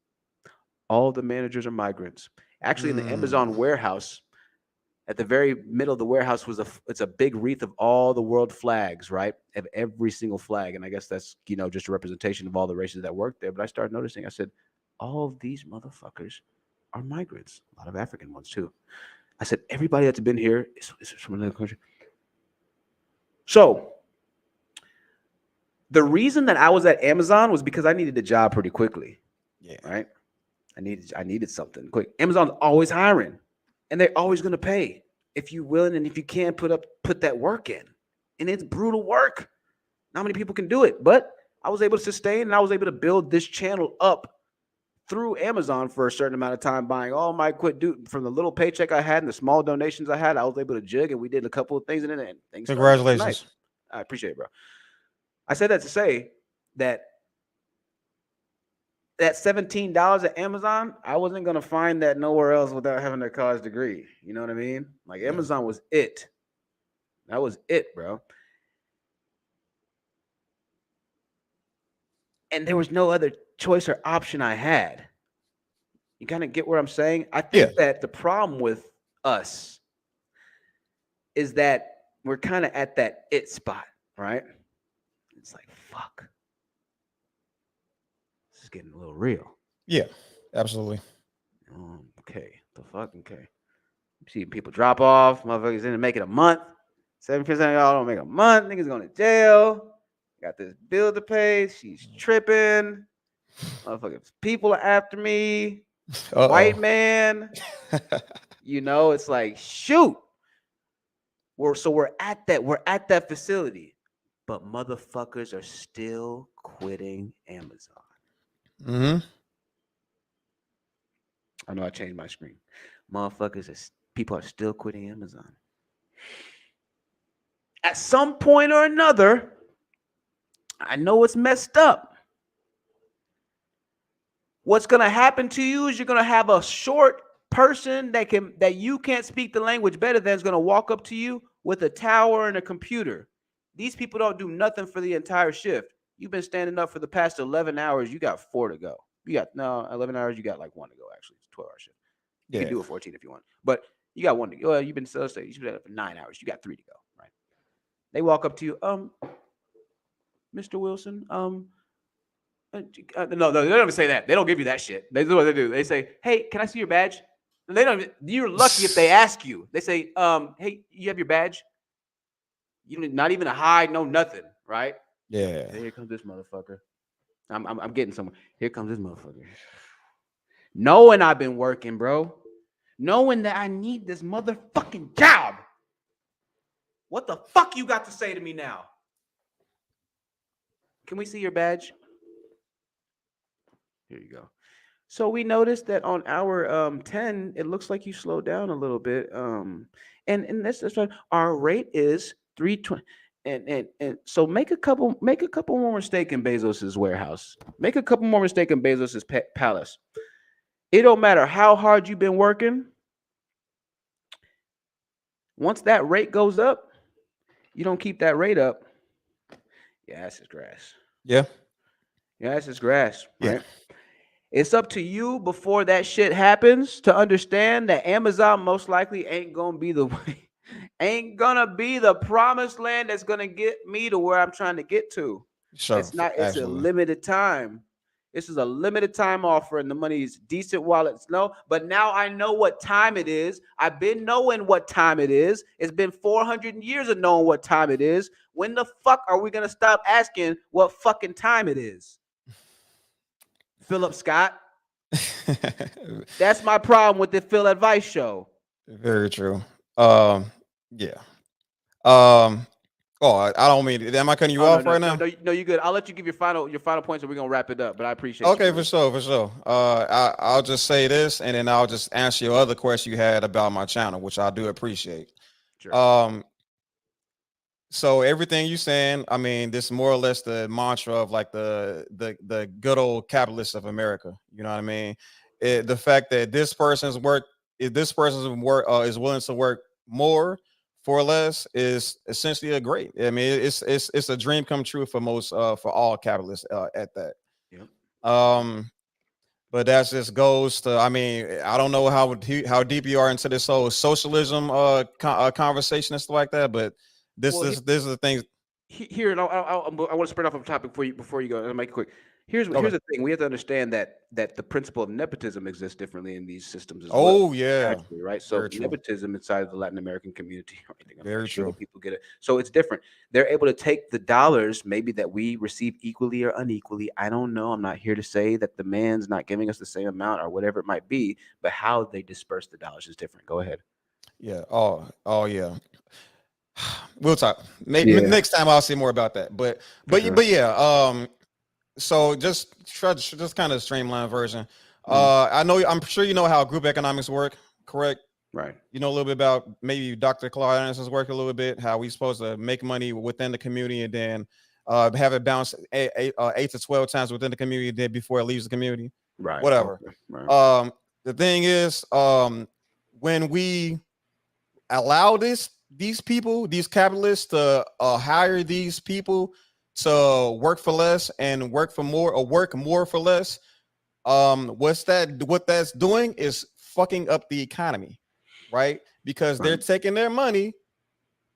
All the managers are migrants. Actually, in the Amazon warehouse, at the very middle of the warehouse it's a big wreath of all the world flags, right? Of every single flag. And I guess that's, just a representation of all the races that work there. But I started noticing, I said, all of these motherfuckers are migrants. A lot of African ones too. I said, everybody that's been here is from another country. So the reason that I was at Amazon was because I needed a job pretty quickly. Yeah. Right. I needed something quick. Amazon's always hiring, and they're always going to pay if you're willing and if you can put that work in. And it's brutal work. Not many people can do it, but I was able to sustain, and I was able to build this channel up through Amazon for a certain amount of time, buying all my from the little paycheck I had and the small donations I had. I was able to jig, and we did a couple of things in it, and things. Congratulations. Nice. I appreciate it, bro. I said that to say that $17 at Amazon, I wasn't going to find that nowhere else without having a college degree. You know what I mean? Like Amazon was it. That was it, bro. And there was no other choice or option I had. You kind of get what I'm saying? I think that the problem with us is that we're kind of at that it spot, right? It's like, fuck. This is getting a little real. Yeah, absolutely. Okay. The fuck? Okay. See people drop off. Motherfuckers didn't make it a month. 7% of y'all don't make a month. Niggas going to jail. Got this bill to pay. She's tripping. Motherfuckers. People are after me. White man. It's like, shoot. We're at that facility. But motherfuckers are still quitting Amazon. Mm-hmm. I know I changed my screen. People are still quitting Amazon. At some point or another, I know it's messed up. What's gonna happen to you is you're gonna have a short person that you can't speak the language better than is gonna walk up to you with a tower and a computer. These people don't do nothing for the entire shift. You've been standing up for the past 11 hours. You got 4 to go. 11 hours. You got like 1 to go. Actually, it's 12-hour shift. You can do a 14 if you want, but you got 1 to go. You've been you've been up for 9 hours. You got 3 to go. Right? They walk up to you, Mr. Wilson, No, they don't even say that. They don't give you that shit. They do what they do. They say, "Hey, can I see your badge?" And they don't. You're lucky if they ask you. They say, "Hey, you have your badge?" You not even a hi, no nothing, right? Yeah. Here comes this motherfucker. I'm getting somewhere. Here comes this motherfucker. Knowing I've been working, bro. Knowing that I need this motherfucking job. What the fuck you got to say to me now? Can we see your badge? Here you go. So we noticed that on hour 10, it looks like you slowed down a little bit. And that's right. Our rate is 320. And so make a couple more mistakes in Bezos's warehouse. Make a couple more mistakes in Bezos's palace. It don't matter how hard you've been working. Once that rate goes up, you don't keep that rate up. Yeah, that's his grass. Yeah. Yeah, that's his grass. Right? Yeah. It's up to you before that shit happens to understand that Amazon most likely ain't gonna be the promised land that's gonna get me to where I'm trying to get to. Sure. It's not. It's Absolutely. a limited time. This is a limited time offer, and the money is decent while it's low. But now I know what time it is. I've been knowing what time it is. It's been 400 years of knowing what time it is. When the fuck are we gonna stop asking what fucking time it is? Philip Scott. That's my problem with the Phil Advice Show. Very true. Yeah. Oh, I don't mean. Am I cutting you off right now? No, you're good. I'll let you give your final points, and we're gonna wrap it up. But I appreciate. Okay, for sure. I'll just say this, and then I'll just answer your other question you had about my channel, which I do appreciate. Sure. So everything you're saying, I mean, this is more or less the mantra of like the good old capitalists of America. You know what I mean? The fact that this person's work is willing to work more for less is essentially a great. I mean, it's a dream come true for most for all capitalists at that. Yep. But that just goes to, I mean, I don't know how deep you are into this whole socialism conversation and stuff like that, but this is the thing. Here, and I want to spread off a topic before you go, and make it quick. Here's the thing: we have to understand that the principle of nepotism exists differently in these systems as well. Oh yeah, actually, right. So nepotism inside of the Latin American community, right? Very true. People get it. So it's different. They're able to take the dollars, maybe that we receive equally or unequally. I don't know. I'm not here to say that the man's not giving us the same amount or whatever it might be, but how they disperse the dollars is different. Go ahead. Yeah. Oh yeah. We'll talk. Maybe next time I'll say more about that. But yeah. So just kind of streamlined version. I'm sure you know how group economics work, correct? Right. You know a little bit about maybe Dr. Claude Anderson's work a little bit, how we supposed to make money within the community and then have it bounce 8 to 12 times within the community before it leaves the community. Right. Whatever. Okay. Right. The thing is, when we allow these people, these capitalists, to hire these people to work for less and work more for less, what that's doing is fucking up the economy, right? Because they're taking their money,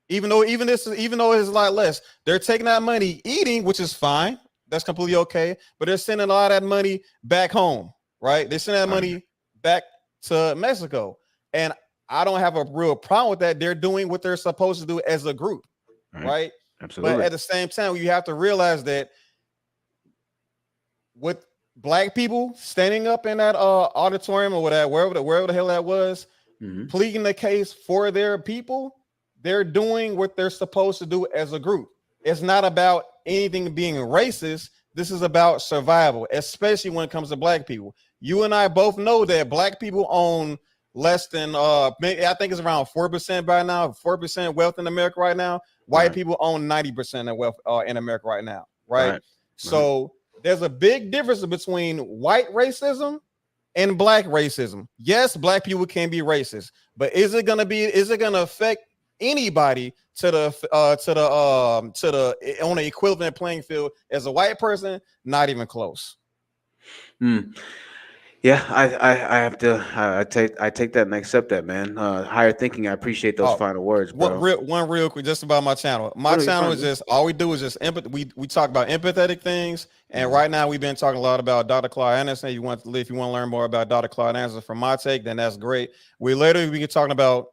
even though it's a lot less, they're taking that money, eating, which is fine, that's completely okay, but they're sending a lot of that money back home, right? They're sending that money back to Mexico, and I don't have a real problem with that. They're doing what they're supposed to do as a group, right? Absolutely. But at the same time, you have to realize that with black people standing up in that auditorium or whatever, wherever the hell that was, pleading the case for their people, they're doing what they're supposed to do as a group. It's not about anything being racist. This is about survival, especially when it comes to black people. You and I both know that black people own less than maybe, I think it's around 4% by now, 4% wealth in America right now. White people own 90% of wealth in America right now, right? So there's a big difference between white racism and black racism. Yes, black people can be racist, but is it gonna affect anybody to the on an equivalent playing field as a white person? Not even close. Yeah, I have to I take that and accept that, man. Higher thinking. I appreciate those Oh, final words, one bro. real quick, just about my channel. Oh My no, you're channel fine, is man. just all we do is just empathy. We talk about empathetic things, and Mm-hmm. right now we've been talking a lot about Dr. Claude Anderson. If you want to learn more about Dr. Claude Anderson from my take, then that's great. We can talking about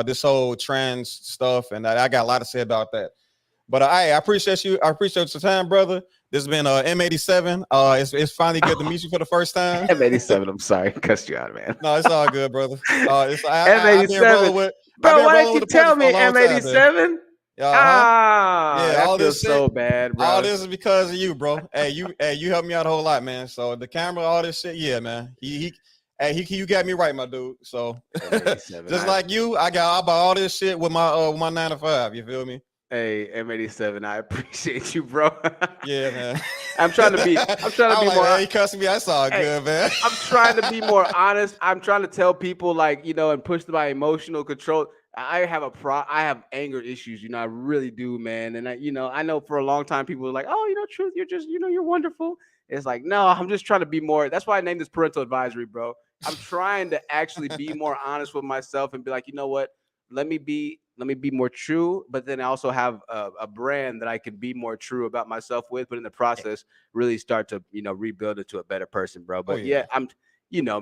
this whole trans stuff, and I got a lot to say about that. But I appreciate you. I appreciate your time, brother. This has been M87. It's finally good to meet you for the first time. M87. I'm sorry, cussed you out, man. No, it's all good, brother. I've been M87, rolling with bro. Why didn't the you punches tell for a me long time, man. M87? Uh-huh. Ah, Yeah, that feels so bad, all bro. this is because of you, bro. You helped me out a whole lot, man. So the camera, all this shit, yeah, man. You got me right, my dude. So just like you, I buy all this shit with my 9 to 5. You feel me? Hey, M87, I appreciate you, bro. Yeah, man. I'm trying to be more. Hey, cussing me. That's all Hey, good, man. I'm trying to be more honest. I'm trying to tell people, like, and push my emotional control. I have anger issues, I really do, man. And I know for a long time people were like, oh, Truth, you're just, you're wonderful. It's like, no, I'm just trying to be more. That's why I named this parental advisory, bro. I'm trying to actually be more honest with myself and be like, you know what? Let me be more true, but then I also have a brand that I can be more true about myself with, but in the process really start to rebuild into a better person, bro. But yeah, I'm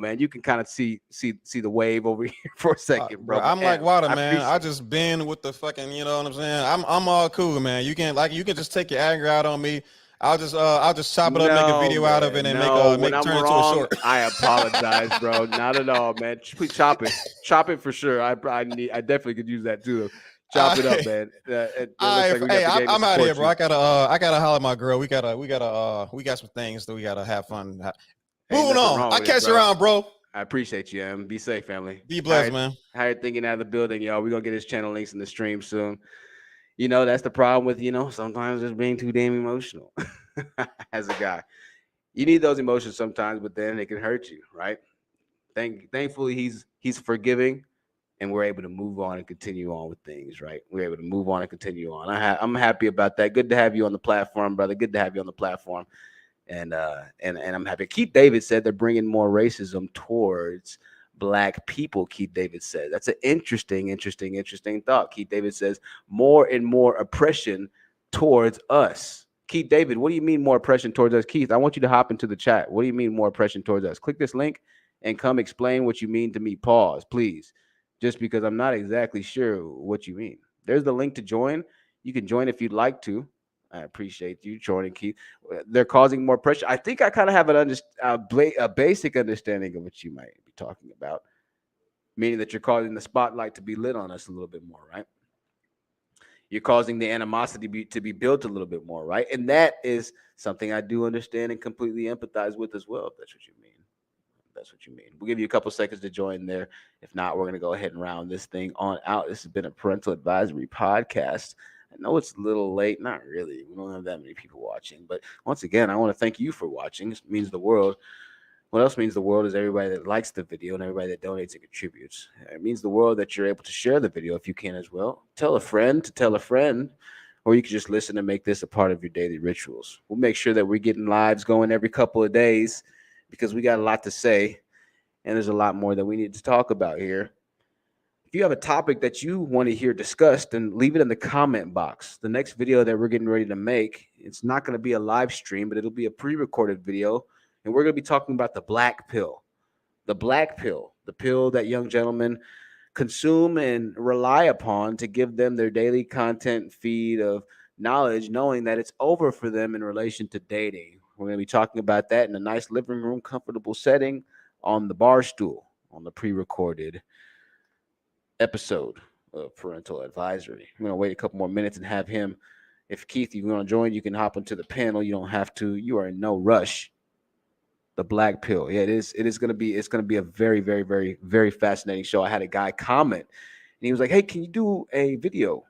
man, you can kind of see the wave over here for a second, bro. I'm like water, man. I appreciate just been with the fucking, you know what I'm saying? I'm all cool, man. You can just take your anger out on me. I'll just chop it up, make a video out of it, and when I'm turn it into a wrong, short. I apologize, bro. Not at all, man. Please chop it for sure. I definitely could use that too. Chop it up, man. It looks like we got the game I'm out of here, bro. you. I gotta holler at my girl. We got some things that we gotta have fun. Moving on. I catch you around, bro. I appreciate you, man. Be safe, family. Be blessed, man. Higher thinking out of the building, y'all. We're gonna get his channel links in the stream soon. That's the problem with, sometimes just being too damn emotional as a guy. You need those emotions sometimes, but then it can hurt you, right? Thankfully, he's forgiving, and we're able to move on and continue on with things, right? We're able to move on and continue on. I'm happy about that. Good to have you on the platform, brother. Good to have you on the platform. And I'm happy. Keith David said they're bringing more racism towards Black people. Keith David said that's an interesting thought. Keith David says more and more oppression towards us. Keith David, what do you mean more oppression towards us? Keith, I want you to hop into the chat. What do you mean more oppression towards us? Click this link and come explain what you mean to me. Pause, please. Just because I'm not exactly sure what you mean. There's the link to join. You can join if you'd like to. I appreciate you joining, Keith. They're causing more pressure. I think I kind of have a basic understanding of what you might be talking about, meaning that you're causing the spotlight to be lit on us a little bit more, right? You're causing the animosity to be built a little bit more, right? And that is something I do understand and completely empathize with as well, if that's what you mean. That's what you mean. We'll give you a couple seconds to join there. If not, we're going to go ahead and round this thing on out. This has been a Parental Advisory podcast. I know it's a little late. Not really. We don't have that many people watching. But once again, I want to thank you for watching. This means the world. What else means the world is everybody that likes the video and everybody that donates and contributes. It means the world that you're able to share the video if you can as well. Tell a friend to tell a friend, or you can just listen and make this a part of your daily rituals. We'll make sure that we're getting lives going every couple of days because we got a lot to say, and there's a lot more that we need to talk about here. If you have a topic that you want to hear discussed, then leave it in the comment box. The next video that we're getting ready to make, it's not going to be a live stream, but it'll be a pre-recorded video, and we're going to be talking about the black pill. The black pill, the pill that young gentlemen consume and rely upon to give them their daily content feed of knowledge, knowing that it's over for them in relation to dating. We're going to be talking about that in a nice living room, comfortable setting on the bar stool, on the pre-recorded episode of Parental Advisory. I'm going to wait a couple more minutes and have him. If Keith, you want to join, you can hop into the panel. You don't have to. You are in no rush. The black pill. Yeah, it is going to be. It's going to be a very, very, very, very fascinating show. I had a guy comment, and he was like, "Hey, can you do a video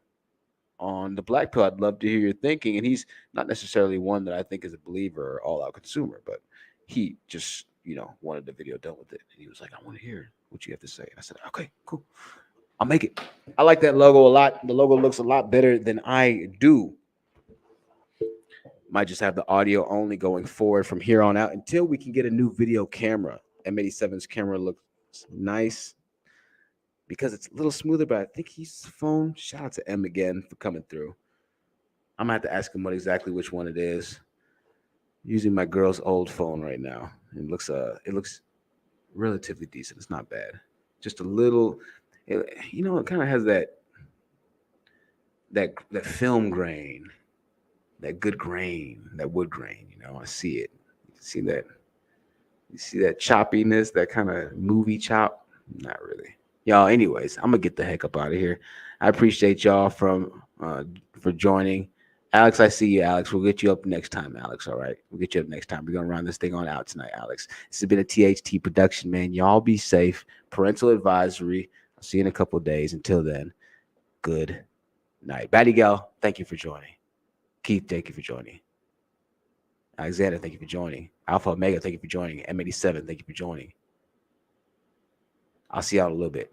on the black pill? I'd love to hear your thinking." And he's not necessarily one that I think is a believer or all-out consumer, but he just wanted the video done with it. And he was like, "I want to hear what you have to say." And I said, "Okay, cool. I'll make it." I like that logo a lot. The logo looks a lot better than I do. Might just have the audio only going forward from here on out until we can get a new video camera. M87's camera looks nice because it's a little smoother, but I think he's phone. Shout out to M again for coming through. I'm gonna have to ask him exactly which one it is. Using my girl's old phone right now. It looks relatively decent. It's not bad. Just a little, it kind of has that film grain. That good grain, that wood grain, I see it. You see that choppiness, that kind of movie chop? Not really. Y'all, anyways, I'm gonna get the heck up out of here. I appreciate y'all for joining. Alex, I see you, Alex. We'll get you up next time, Alex. All right. We'll get you up next time. We're gonna round this thing on out tonight, Alex. This has been a THT production, man. Y'all be safe. Parental advisory. I'll see you in a couple of days. Until then, good night. Batty Gal, thank you for joining. Keith, thank you for joining. Alexander, thank you for joining. Alpha Omega, thank you for joining. M87, thank you for joining. I'll see y'all in a little bit.